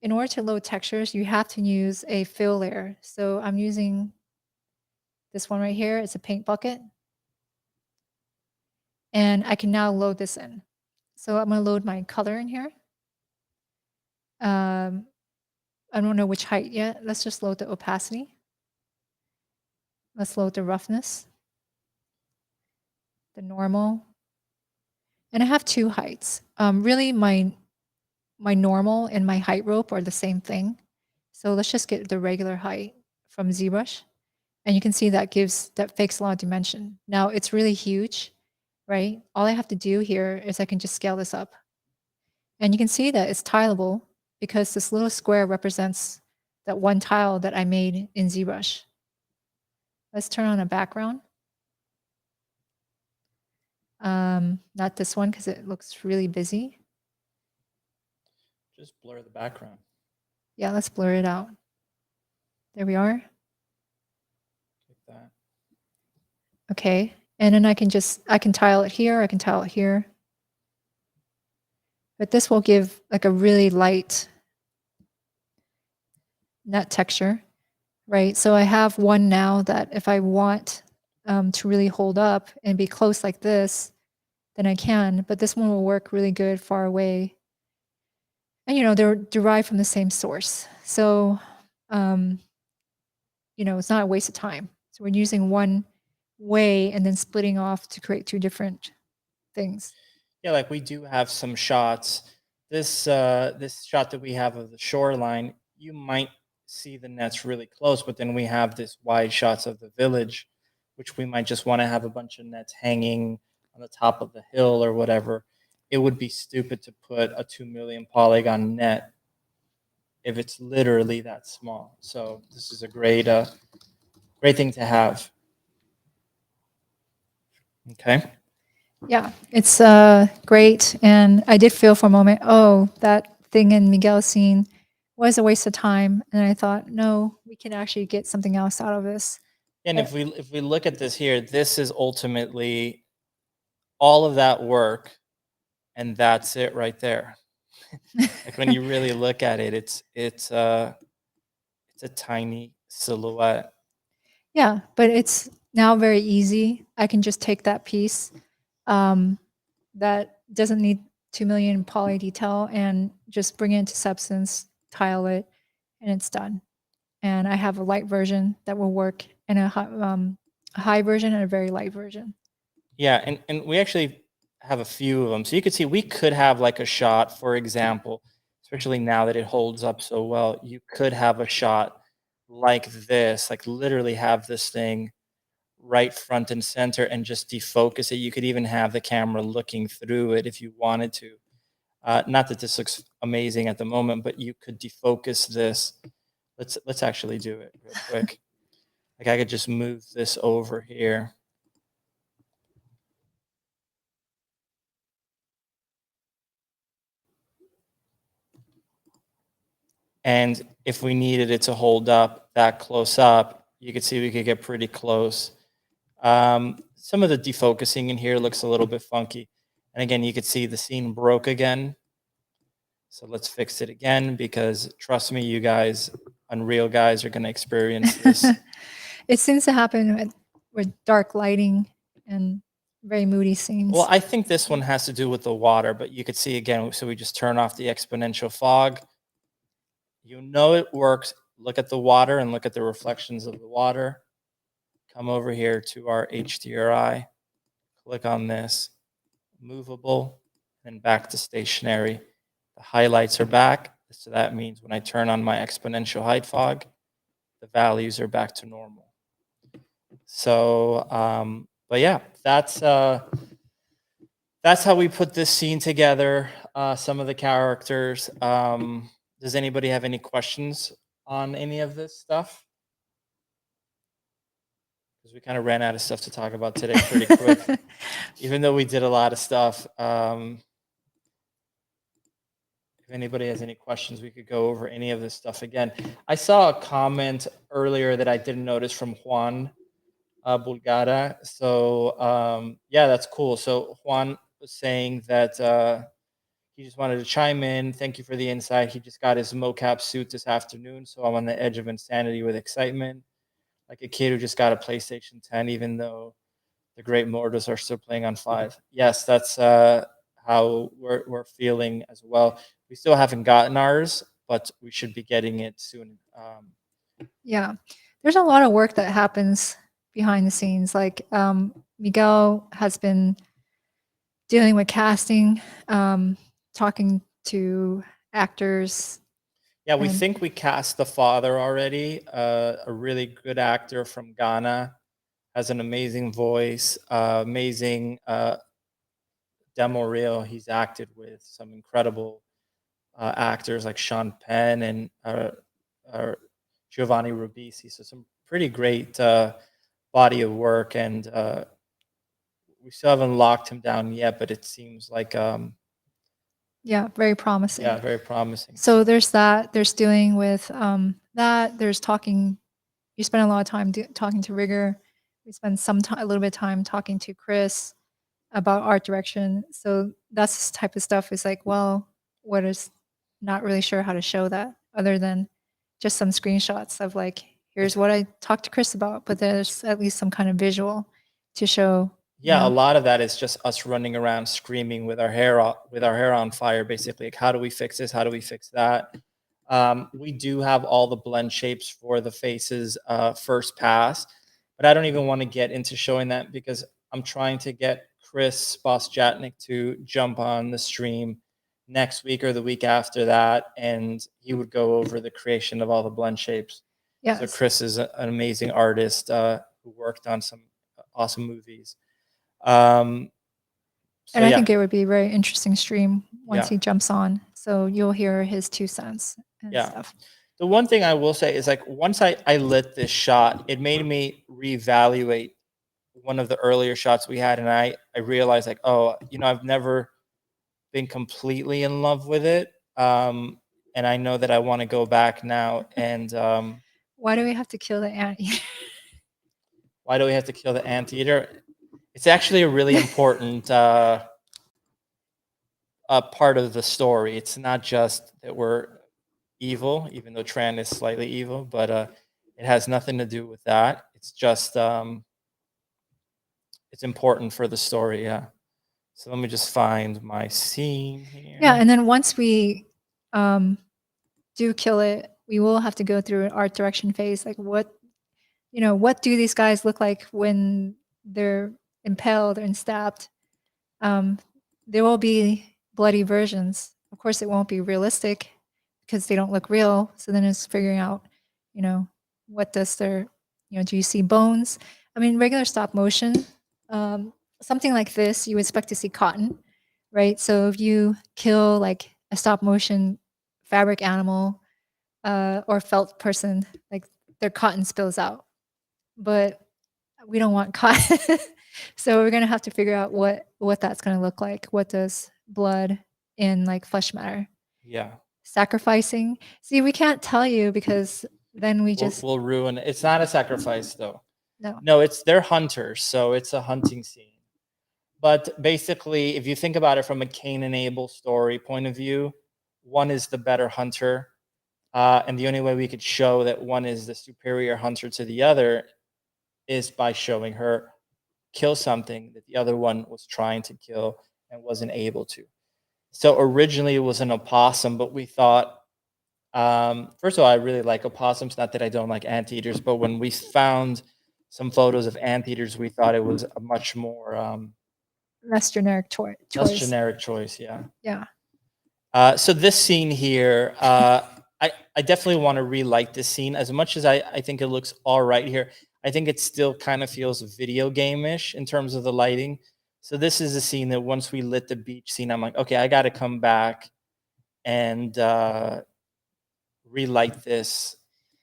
In order to load textures, you have to use a fill layer. So I'm using this one right here. It's a paint bucket. And I can now load this in. So I'm going to load my color in here. I don't know which height yet. Let's just load the opacity. Let's load the roughness, the normal. And I have two heights. Really, my normal and my height rope are the same thing. So let's just get the regular height from ZBrush. And you can see that fakes a lot of dimension. Now it's really huge, right? All I have to do here is I can just scale this up. And you can see that it's tileable because this little square represents that one tile that I made in ZBrush. Let's turn on a background. Not this one because it looks really busy. Just blur the background. Yeah, let's blur it out. There we are. Like that. Okay, and then I can tile it here, I can tile it here. But this will give like a really light net texture, right? So I have one now that if I want to really hold up and be close like this, then I can, but this one will work really good far away. And, they're derived from the same source. So, it's not a waste of time. So we're using one way and then splitting off to create two different things. Yeah, like we do have some shots this shot that we have of the shoreline, you might see the nets really close, but then we have this wide shots of the village, which we might just want to have a bunch of nets hanging on the top of the hill or whatever. It would be stupid to put a 2 million polygon net if it's literally that small. So this is a great thing to have. Okay. Yeah, it's great. And I did feel for a moment, oh, that thing in Miguel's scene was a waste of time. And I thought, no, we can actually get something else out of this. And if we look at this here, this is ultimately all of that work, and that's it right there. Like when you really look at it, it's a tiny silhouette. Yeah, but it's now very easy. I can just take that piece that doesn't need 2 million poly detail and just bring it into Substance, tile it, and it's done. And I have a light version that will work, and a high version and a very light version. Yeah, and we actually have a few of them. So you could see we could have like a shot, for example, especially now that it holds up so well, you could have a shot like this, like literally have this thing right front and center and just defocus it. You could even have the camera looking through it if you wanted to. Not that this looks amazing at the moment, but you could defocus this. Let's actually do it real quick. Like I could just move this over here. And if we needed it to hold up that close up, you could see we could get pretty close. Some of the defocusing in here looks a little bit funky. And again, you could see the scene broke again. So let's fix it again, because trust me, you guys, Unreal guys, are going to experience this. It seems to happen with dark lighting and very moody scenes. Well, I think this one has to do with the water, but you could see again, so we just turn off the exponential fog. You know it works. Look at the water and look at the reflections of the water. Come over here to our HDRI, click on this, movable, and back to stationary. The highlights are back, so that means when I turn on my exponential height fog, the values are back to normal. So, but yeah, that's how we put this scene together. Some of the characters. Does anybody have any questions on any of this stuff? Because we kind of ran out of stuff to talk about today pretty quick, even though we did a lot of stuff. If anybody has any questions, we could go over any of this stuff again. I saw a comment earlier that I didn't notice from Juan Bulgara. So yeah, that's cool. So Juan was saying that he just wanted to chime in. Thank you for the insight. He just got his mocap suit this afternoon, so I'm on the edge of insanity with excitement, like a kid who just got a PlayStation 10, even though the great mortals are still playing on 5. Yes, that's how we're feeling as well. We still haven't gotten ours, but we should be getting it soon. Yeah, there's a lot of work that happens behind the scenes. Like Miguel has been dealing with casting, talking to actors. Yeah, we think we cast the father already. A really good actor from Ghana, has an amazing voice, amazing demo reel. He's acted with some incredible actors like Sean Penn and Giovanni Ribisi. So some pretty great body of work, and we still haven't locked him down yet, but it seems like yeah, very promising. Yeah, very promising. So there's that. There's dealing with that. There's talking. You spend a lot of time talking to Rigger. We spend a little bit of time talking to Chris about art direction. So that's the type of stuff is like, well, what is not really sure how to show that other than just some screenshots of like, here's what I talked to Chris about, but there's at least some kind of visual to show. Yeah, a lot of that is just us running around screaming with our hair on fire, basically. Like, how do we fix this? How do we fix that? We do have all the blend shapes for the faces first pass, but I don't even want to get into showing that because I'm trying to get Chris Bosjatnik to jump on the stream next week or the week after that, and he would go over the creation of all the blend shapes. Yes. So Chris is an amazing artist who worked on some awesome movies. And I think it would be a very interesting stream once he jumps on. So you'll hear his 2 cents and stuff. The one thing I will say is, like, once I lit this shot, it made me reevaluate one of the earlier shots we had, and I realized, like, oh, I've never been completely in love with it, and I know that I want to go back now. And why do we have to kill the anteater? Why do we have to kill the anteater? It's actually a really important part of the story. It's not just that we're evil, even though Tran is slightly evil, but it has nothing to do with that. It's just it's important for the story. Yeah. So let me just find my scene here. Yeah, and then once we do kill it, we will have to go through an art direction phase. Like, what do these guys look like when they're impaled and stabbed? There will be bloody versions. Of course, it won't be realistic because they don't look real. So then it's figuring out, what does their, do you see bones? I mean, regular stop motion, something like this, you expect to see cotton, right? So if you kill like a stop motion fabric animal or felt person, like their cotton spills out. But we don't want cotton. So we're going to have to figure out what that's going to look like. What does blood and like flesh matter? Yeah. Sacrificing. See, we can't tell you because then we'll ruin it. It's not a sacrifice though. No, they're hunters, so it's a hunting scene. But basically, if you think about it from a Cain and Abel story point of view, one is the better hunter, and the only way we could show that one is the superior hunter to the other is by showing her kill something that the other one was trying to kill and wasn't able to. So originally it was an opossum, but we thought, first of all, I really like opossums. Not that I don't like anteaters, but when we found some photos of anteaters, we thought it was a much more less generic choice. Less generic choice, yeah. Yeah. So this scene here, I definitely want to relight this scene. As much as I think it looks all right here, I think it still kind of feels video game-ish in terms of the lighting. So this is a scene that once we lit the beach scene, I'm like, okay, I got to come back and relight this.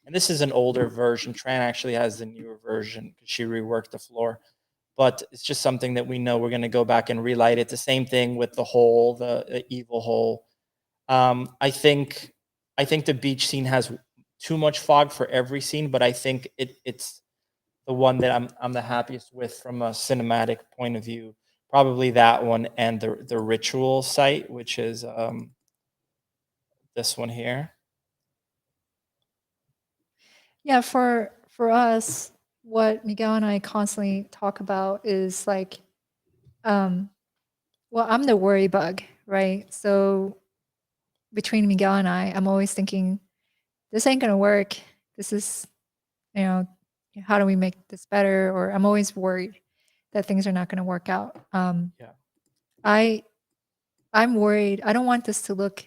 And this is an older version. Tran actually has the newer version because she reworked the floor. But it's just something that we know we're going to go back and relight it. The same thing with the hole, the evil hole. I think the beach scene has too much fog for every scene, but I think it's the one that I'm the happiest with from a cinematic point of view. Probably that one and the ritual site, which is this one here. Yeah, for us, what Miguel and I constantly talk about is like, well, I'm the worry bug, right? So between Miguel and I'm always thinking, this ain't gonna work. This is, how do we make this better? Or I'm always worried that things are not gonna work out. I'm worried. I don't want this to look.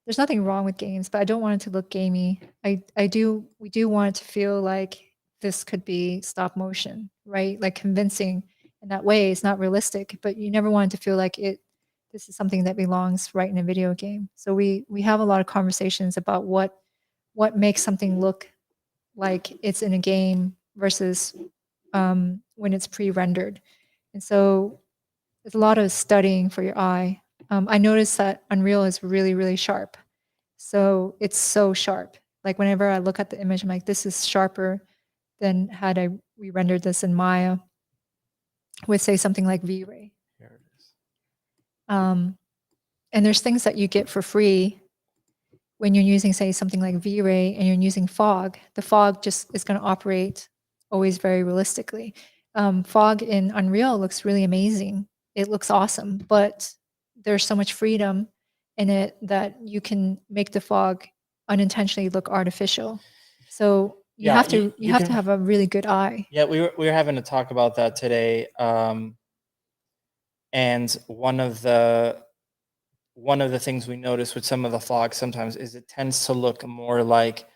There's nothing wrong with games, but I don't want it to look gamey. We do want it to feel like this could be stop motion, right? Like convincing in that way. It's not realistic, but you never want it to feel like this is something that belongs right in a video game. So we have a lot of conversations about what makes something look like it's in a game versus when it's pre-rendered. And so there's a lot of studying for your eye. I noticed that Unreal is really, really sharp. So it's so sharp. Like whenever I look at the image, I'm like, this is sharper than had I re-rendered this in Maya with, say, something like V-Ray. Here it is. And there's things that you get for free when you're using, say, something like V-Ray and you're using fog. The fog just is going to operate always very realistically. Fog in Unreal looks really amazing. It looks awesome, but there's so much freedom in it that you can make the fog unintentionally look artificial. So you have to have a really good eye. Yeah, we were having to talk about that today. And one of the one of the things we notice with some of the fog sometimes is it tends to look more like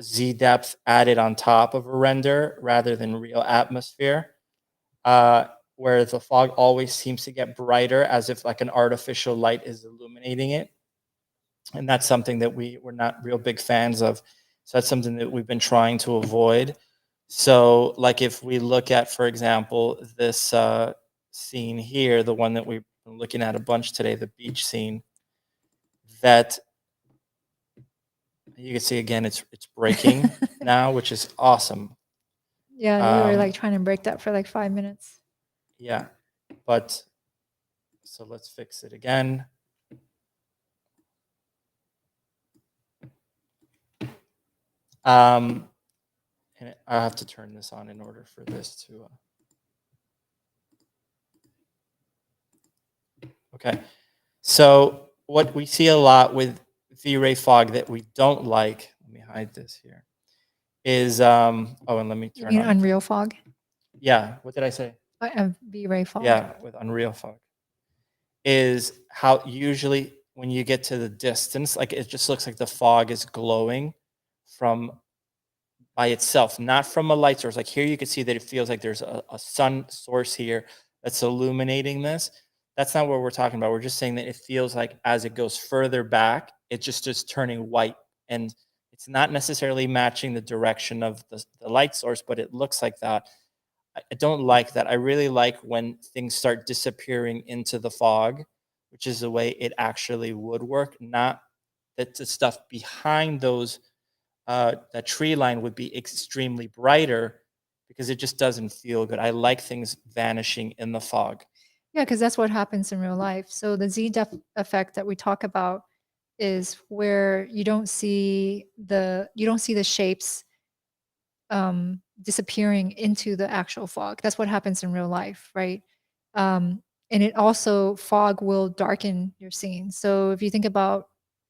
Z depth added on top of a render rather than real atmosphere, uh, where the fog always seems to get brighter as if like an artificial light is illuminating it. And that's something that we're not real big fans of. So that's something that we've been trying to avoid. So like if we look at, for example, this scene here, the one that we've been looking at a bunch today, the beach scene, that you can see again, it's breaking now, which is awesome. Yeah, you were like Um, trying to break that for like 5 minutes. yeah, but so let's fix it again. And I have to turn this on in order for this to. Okay, so what we see a lot with V-Ray fog that we don't like. Let me hide this here. Is oh, and let me You turn mean on. Unreal fog? Yeah, what did I say? V-Ray fog. Yeah, with Unreal fog. Is how usually when you get to the distance, like it just looks like the fog is glowing from by itself, not from a light source. Like here, you can see that it feels like there's a sun source here that's illuminating this. That's not what we're talking about. We're just saying that it feels like as it goes further back, it just is turning white. And it's not necessarily matching the direction of the light source, but it looks like that. I don't like that. I really like when things start disappearing into the fog, which is the way it actually would work, not that the stuff behind those that tree line would be extremely brighter because it just doesn't feel good. I like things vanishing in the fog. Yeah, because that's what happens in real life. So the Z-depth effect that we talk about is where you don't see the shapes disappearing into the actual fog. That's what happens in real life, right? And it also fog will darken your scene. So if you think about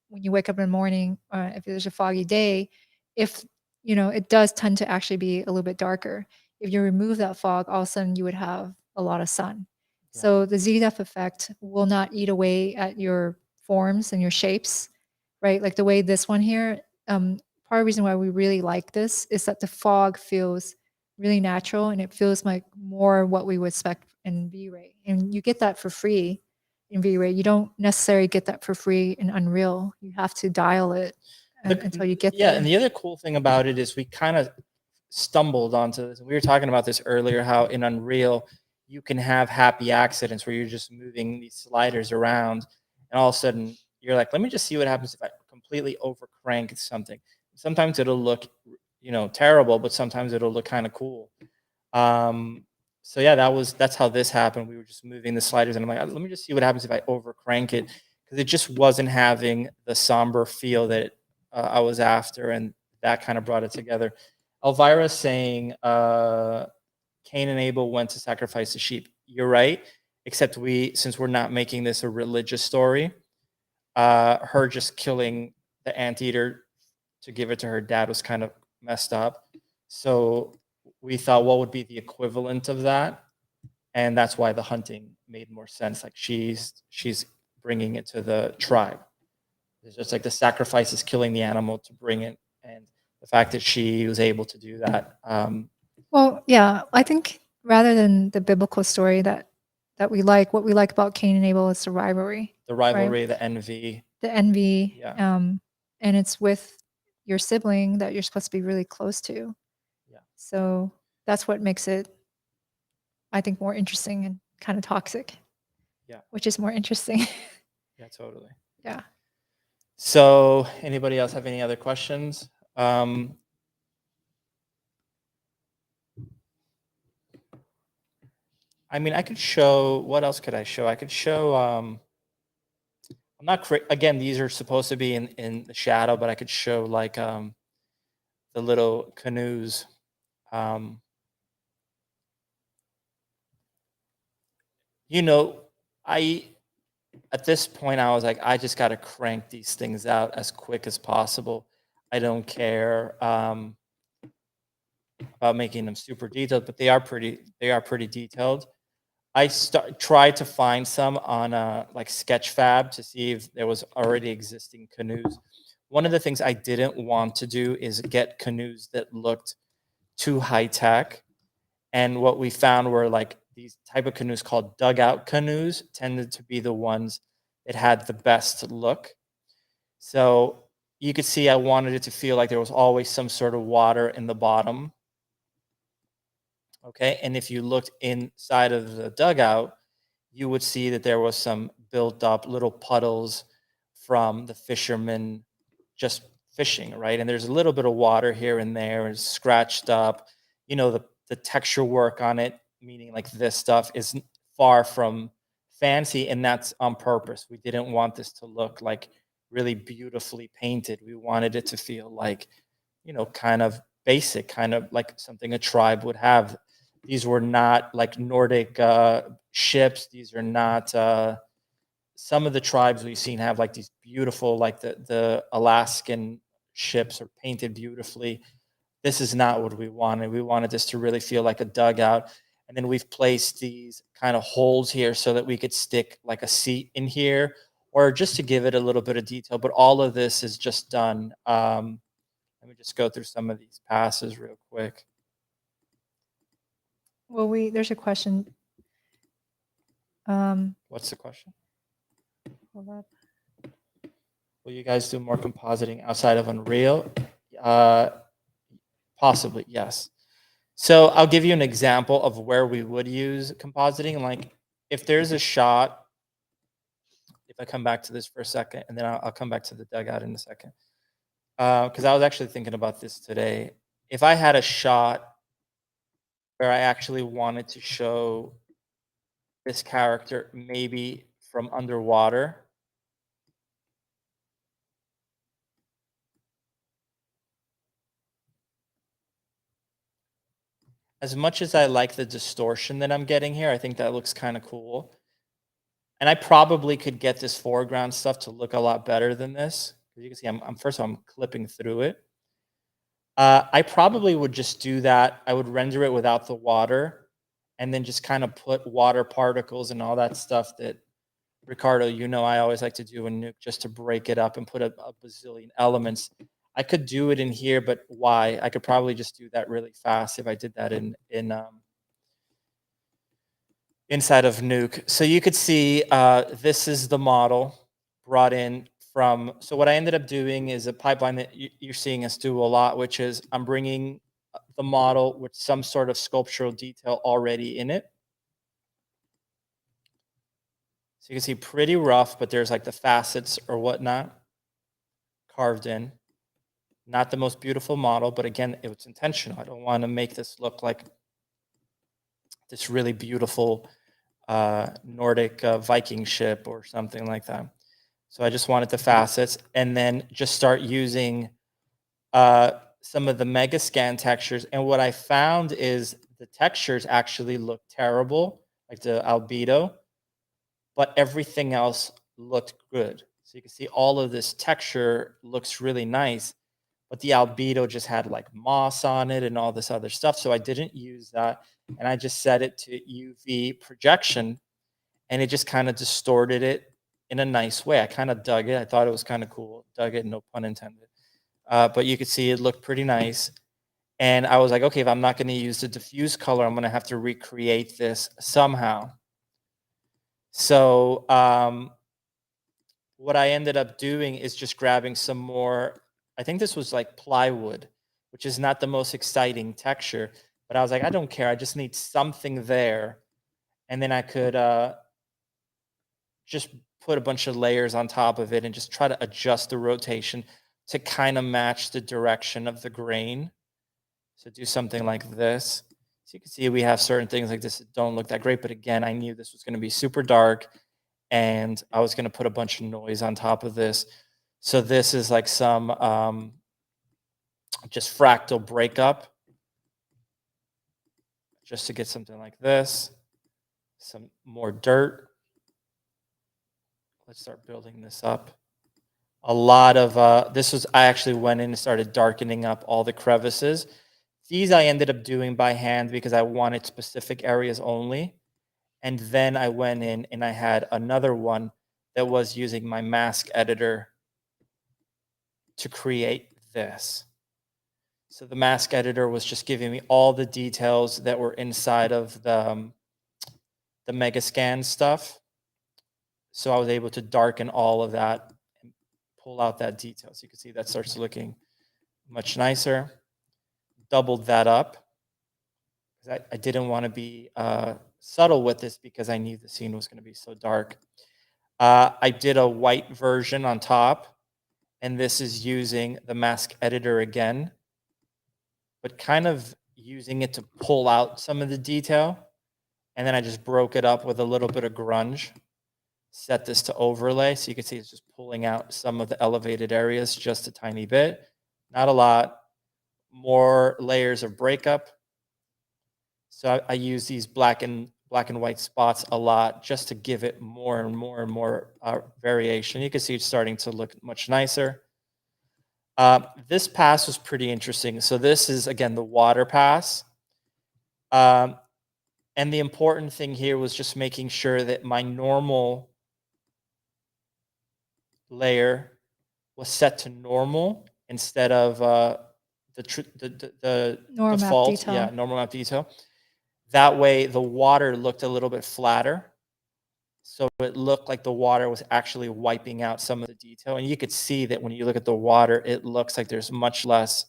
when you wake up in the morning, if there's a foggy day, if it does tend to actually be a little bit darker. If you remove that fog, all of a sudden you would have a lot of sun. Yeah. So the Z-depth effect will not eat away at your forms and your shapes, right? Like the way this one here, part of the reason why we really like this is that the fog feels really natural and it feels like more what we would expect in V-Ray. And you get that for free in V-Ray. You don't necessarily get that for free in Unreal. You have to dial it until you get yeah, there. and the other cool thing about it is we kind of stumbled onto this. We were talking about this earlier, how in Unreal you can have happy accidents where you're just moving these sliders around and all of a sudden you're like, let me just see what happens if I completely overcrank something. Sometimes it'll look, terrible, but sometimes it'll look kind of cool. So yeah, that's how this happened. We were just moving the sliders and I'm like, let me just see what happens if I overcrank it, because it just wasn't having the somber feel that I was after, and that kind of brought it together. Elvira saying Cain and Abel went to sacrifice the sheep. You're right, except since we're not making this a religious story, her just killing the anteater to give it to her dad was kind of messed up. So we thought, what would be the equivalent of that? And that's why the hunting made more sense. Like she's bringing it to the tribe. It's just like the sacrifice is killing the animal to bring it, and the fact that she was able to do that. Well, yeah, I think rather than the biblical story that we like, what we like about Cain and Abel is the rivalry. The rivalry, the envy. The envy. Yeah. And it's with your sibling that you're supposed to be really close to. Yeah. So that's what makes it, I think, more interesting and kind of toxic. Yeah. Which is more interesting. Yeah, totally. Yeah. So anybody else have any other questions? I mean, I could show, what else could I show? I could show, I'm not, again, these are supposed to be in the shadow, but I could show like the little canoes. I, at this point, I was like, I just got to crank these things out as quick as possible. I don't care about making them super detailed, but they are pretty detailed. I tried to find some on like Sketchfab to see if there was already existing canoes. One of the things I didn't want to do is get canoes that looked too high tech. And what we found were like these type of canoes called dugout canoes tended to be the ones that had the best look. So you could see I wanted it to feel like there was always some sort of water in the bottom. Okay, and if you looked inside of the dugout, you would see that there was some built up little puddles from the fishermen just fishing, right? And there's a little bit of water here and there and scratched up. You know, the texture work on it, meaning like this stuff is far from fancy, and that's on purpose. We didn't want this to look like really beautifully painted. We wanted it to feel like, you know, kind of basic, kind of like something a tribe would have. These were not like Nordic ships. These are not some of the tribes we've seen have like these beautiful, like the Alaskan ships are painted beautifully. This is not what we wanted. We wanted this to really feel like a dugout. And then we've placed these kind of holes here so that we could stick like a seat in here or just to give it a little bit of detail. But all of this is just done. Let me just go through some of these passes real quick. Well, there's a question. What's the question? Hold up. Will you guys do more compositing outside of Unreal? Possibly, yes. So I'll give you an example of where we would use compositing. Like if there's a shot, if I come back to this for a second, and then I'll come back to the dugout in a second. Because I was actually thinking about this today. If I had a shot where I actually wanted to show this character maybe from underwater, as much as I like the distortion that I'm getting here, I think that looks kind of cool. And I probably could get this foreground stuff to look a lot better than this. You can see I'm first of all, I'm clipping through it. I probably would just do that. I would render it without the water and then just kind of put water particles and all that stuff that Ricardo, you know, I always like to do in Nuke just to break it up and put a bazillion elements. I could do it in here, but why? I could probably just do that really fast if I did that in inside of Nuke. So you could see this is the model brought in from, so what I ended up doing is a pipeline that you're seeing us do a lot, which is I'm bringing the model with some sort of sculptural detail already in it. So you can see pretty rough, but there's like the facets or whatnot carved in. Not the most beautiful model, but again, it was intentional. I don't want to make this look like this really beautiful Nordic Viking ship or something like that. So I just wanted the facets and then just start using some of the mega scan textures. And what I found is the textures actually look terrible, like the albedo, but everything else looked good. So you can see all of this texture looks really nice, but the albedo just had like moss on it and all this other stuff. So I didn't use that. And I just set it to UV projection and it just kind of distorted it in a nice way. I kind of dug it. I thought it was kind of cool. Dug it, no pun intended. But you could see it looked pretty nice. And I was like, okay, if I'm not going to use the diffuse color, I'm going to have to recreate this somehow. So what I ended up doing is just grabbing some more, I think this was like plywood, which is not the most exciting texture. But I was like, I don't care. I just need something there. And then I could just put a bunch of layers on top of it and just try to adjust the rotation to kind of match the direction of the grain. So do something like this. So you can see we have certain things like this that don't look that great, but again, I knew this was going to be super dark and I was going to put a bunch of noise on top of this. So this is like some just fractal breakup just to get something like this. Some more dirt. Let's start building this up. A lot of this was, I actually went in and started darkening up all the crevices. These I ended up doing by hand because I wanted specific areas only. And then I went in and I had another one that was using my mask editor to create this. So the mask editor was just giving me all the details that were inside of the Megascan stuff. So I was able to darken all of that and pull out that detail. So you can see that starts looking much nicer. Doubled that up. I didn't want to be subtle with this because I knew the scene was going to be so dark. I did a white version on top, and this is using the mask editor again, but kind of using it to pull out some of the detail. And then I just broke it up with a little bit of grunge. Set this to overlay. So you can see it's just pulling out some of the elevated areas just a tiny bit. Not a lot. More layers of breakup. So I use these black and white spots a lot just to give it more and more and more variation. You can see it's starting to look much nicer. This pass was pretty interesting. So this is, again, the water pass. And the important thing here was just making sure that my normal layer was set to normal instead of the Normal map default. detail. Yeah, normal map detail. That way the water looked a little bit flatter. So it looked like the water was actually wiping out some of the detail. And you could see that when you look at the water, it looks like there's much less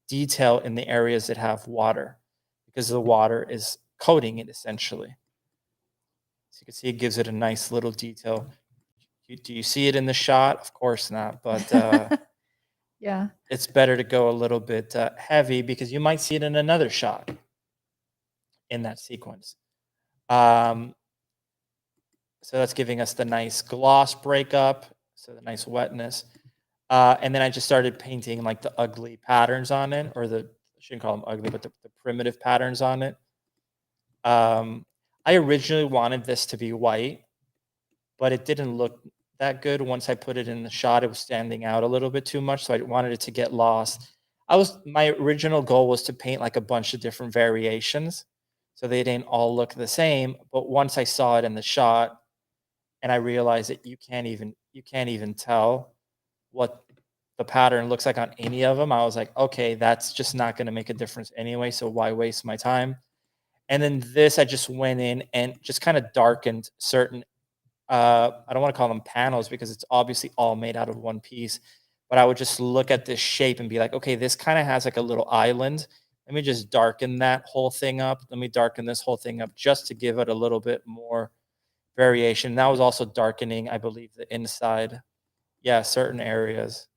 detail in the areas that have water because the water is coating it essentially. So you can see it gives it a nice little detail. Do you see it in the shot? Of course not, but Yeah. it's better to go a little bit heavy because you might see it in another shot in that sequence. So that's giving us the nice gloss breakup, so the nice wetness. And then I just started painting like the ugly patterns on it, or I shouldn't call them ugly, but the primitive patterns on it. I originally wanted this to be white, but it didn't look that good. Once I put it in the shot, it was standing out a little bit too much, so I wanted it to get lost. My original goal was to paint like a bunch of different variations, so they didn't all look the same. But once I saw it in the shot, and I realized that you can't even tell what the pattern looks like on any of them. I was like, okay, that's just not going to make a difference anyway. So why waste my time? And then this, I just went in and just kind of darkened certain. I don't want to call them panels because it's obviously all made out of one piece. But I would just look at this shape and be like, okay, this kind of has like a little island. Let me just darken that whole thing up. Let me darken this whole thing up just to give it a little bit more variation. That was also darkening, I believe, the inside. Yeah, certain areas.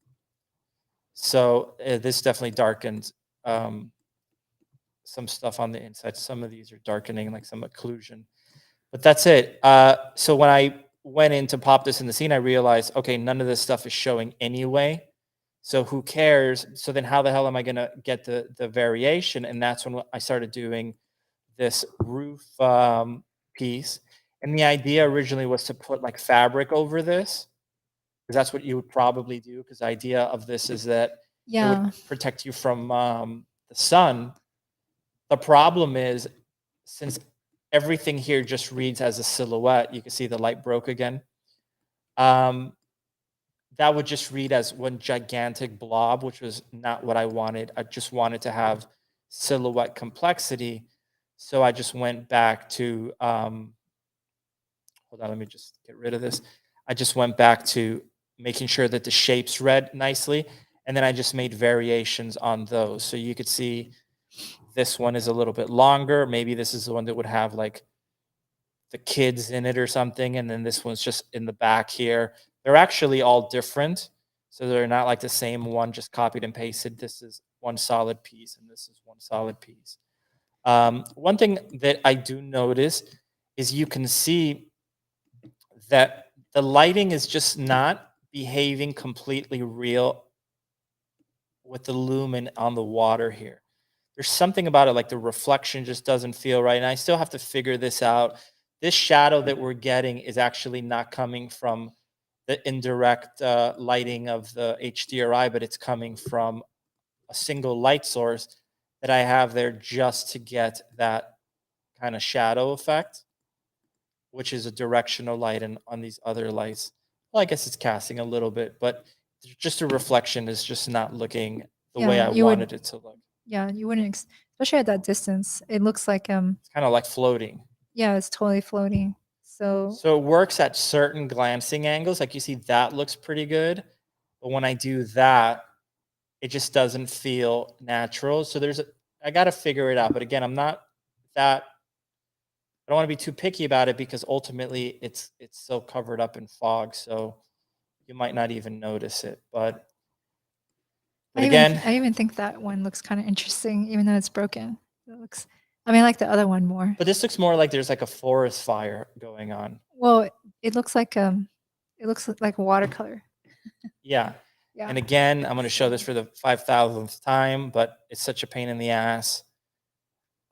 So this definitely darkened some stuff on the inside. Some of these are darkening, like some occlusion. But that's it. So when I went in to pop this in the scene, I realized, okay, none of this stuff is showing anyway. So who cares? So then how the hell am I going to get the variation? And that's when I started doing this roof piece. And the idea originally was to put like fabric over this, because that's what you would probably do. Because the idea of this is that it Yeah. would protect you from the sun. The problem is, since everything here just reads as a silhouette, you can see the light broke again. That would just read as one gigantic blob, which was not what I wanted. I just wanted to have silhouette complexity. So I just went back to, hold on, let me just get rid of this. I just went back to making sure that the shapes read nicely. And then I just made variations on those. So you could see this one is a little bit longer. Maybe this is the one that would have like the kids in it or something. And then this one's just in the back here. They're actually all different. So they're not like the same one, just copied and pasted. This is one solid piece and this is one solid piece. One thing that I do notice is you can see that the lighting is just not behaving completely real with the lumen on the water here. There's something about it, like the reflection just doesn't feel right. And I still have to figure this out. This shadow that we're getting is actually not coming from the indirect lighting of the HDRI, but it's coming from a single light source that I have there just to get that kind of shadow effect. which is a directional light, and on these other lights, well, I guess it's casting a little bit, but just a reflection is just not looking the way Yeah, I you would. wanted it to look. Yeah, you wouldn't, especially at that distance. It looks like It's kind of like floating. yeah, it's totally floating. So So it works at certain glancing angles. Like you see, that looks pretty good. But when I do that, it just doesn't feel natural. So I got to figure it out. But again, I'm not that, I don't want to be too picky about it because ultimately it's so covered up in fog. So you might not even notice it. But again, I even think that one looks kind of interesting, even though it's broken. It looks, I mean, I like the other one more. but this looks more like there's like a forest fire going on. Well, it looks like watercolor. Yeah. Yeah. And again, I'm going to show this So- for the 5,000th time, but it's such a pain in the ass.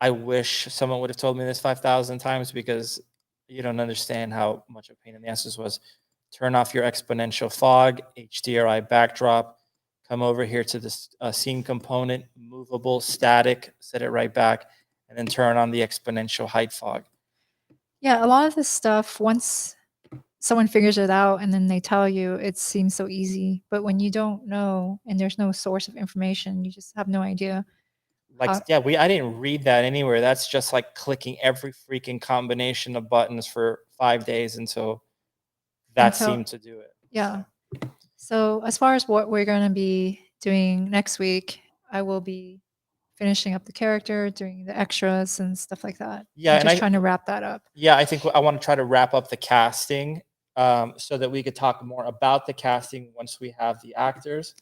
I wish someone would have told me this 5,000 times because you don't understand how much a pain in the ass this was. Turn off your exponential fog, HDRI backdrop, come over here to this scene component, movable, static, set it right back, and then turn on the exponential height fog. Yeah, a lot of this stuff, once someone figures it out and then they tell you, it seems so easy. But when you don't know and there's no source of information, you just have no idea. Like, yeah, I didn't read that anywhere. That's just like clicking every freaking combination of buttons for 5 days until that seemed to do it. Yeah. So as far as what we're going to be doing next week, I will be finishing up the character, doing the extras and stuff like that. Yeah, and just trying to wrap that up. Yeah, I think I want to try to wrap up the casting so that we could talk more about the casting once we have the actors.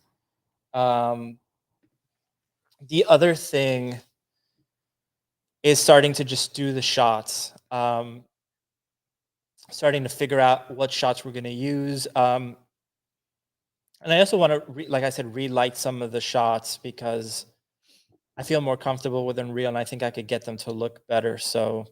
The other thing is starting to just do the shots, starting to figure out what shots we're going to use. And I also want to, like I said, relight some of the shots because I feel more comfortable with Unreal and I think I could get them to look better. So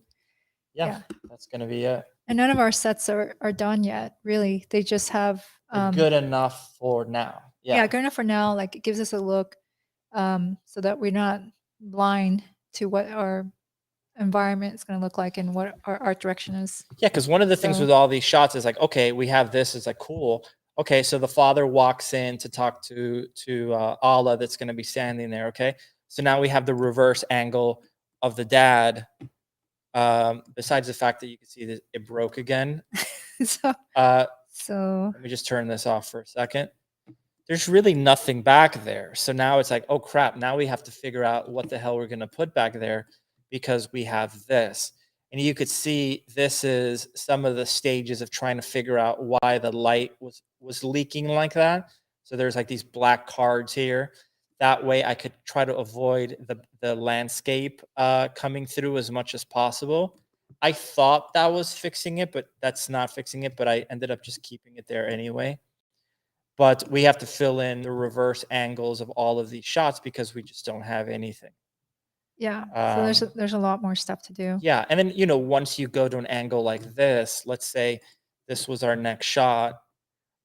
yeah. That's going to be it. And none of our sets are done yet, really. They just have good enough for now. Yeah, good enough for now. Like it gives us a look so that we're not blind to what our environment is going to look like and what our art direction is. Yeah, because one of the things with all these shots is like, okay, we have this. It's like cool. Okay, so the father walks in to talk to Allah that's going to be standing there. Okay, so now we have the reverse angle of the dad. Besides the fact that you can see that it broke again. So let me just turn this off for a second. There's really nothing back there. So now it's like, oh crap, now we have to figure out what the hell we're going to put back there because we have this. And you could see this is some of the stages of trying to figure out why the light was leaking like that. So there's like these black cards here. That way I could try to avoid the landscape coming through as much as possible. I thought that was fixing it, but that's not fixing it. But I ended up just keeping it there anyway. But we have to fill in the reverse angles of all of these shots because we just don't have anything. Yeah. So there's a lot more stuff to do. Yeah. And then, once you go to an angle like this, let's say this was our next shot,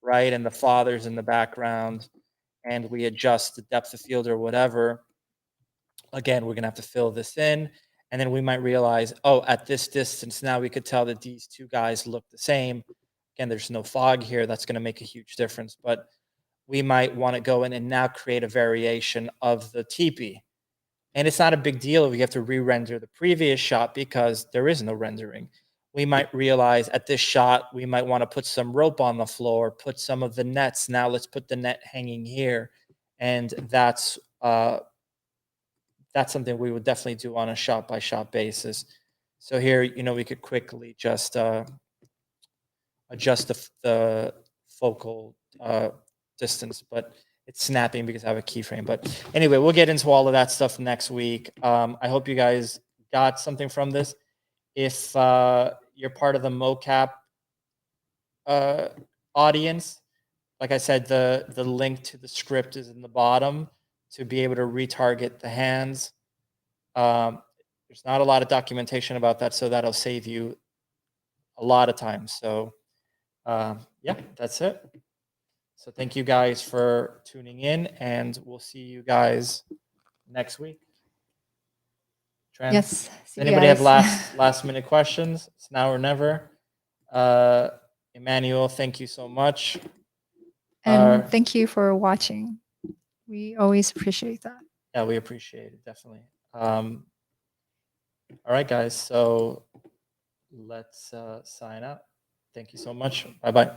right? And the father's in the background and we adjust the depth of field or whatever. Again, we're going to have to fill this in. And then we might realize, oh, at this distance, now we could tell that these two guys look the same. Again, there's no fog here. That's going to make a huge difference. But we might want to go in and now create a variation of the teepee. And it's not a big deal if we have to re-render the previous shot because there is no rendering. We might realize at this shot, we might want to put some rope on the floor, put some of the nets. Now let's put the net hanging here. And that's something we would definitely do on a shot by shot basis. So here, we could quickly just adjust the focal distance, but it's snapping because I have a keyframe. But anyway, we'll get into all of that stuff next week. I hope you guys got something from this. If you're part of the mocap audience, like I said, the link to the script is in the bottom to be able to retarget the hands. There's not a lot of documentation about that, so that'll save you a lot of time. So yeah, that's it. So thank you guys for tuning in, and we'll see you guys next week. Tran? Yes. Anybody have last minute questions? It's now or never. Emmanuel, thank you so much. And thank you for watching. We always appreciate that. Yeah, we appreciate it, definitely. All right, guys. So let's sign out. Thank you so much. Bye-bye.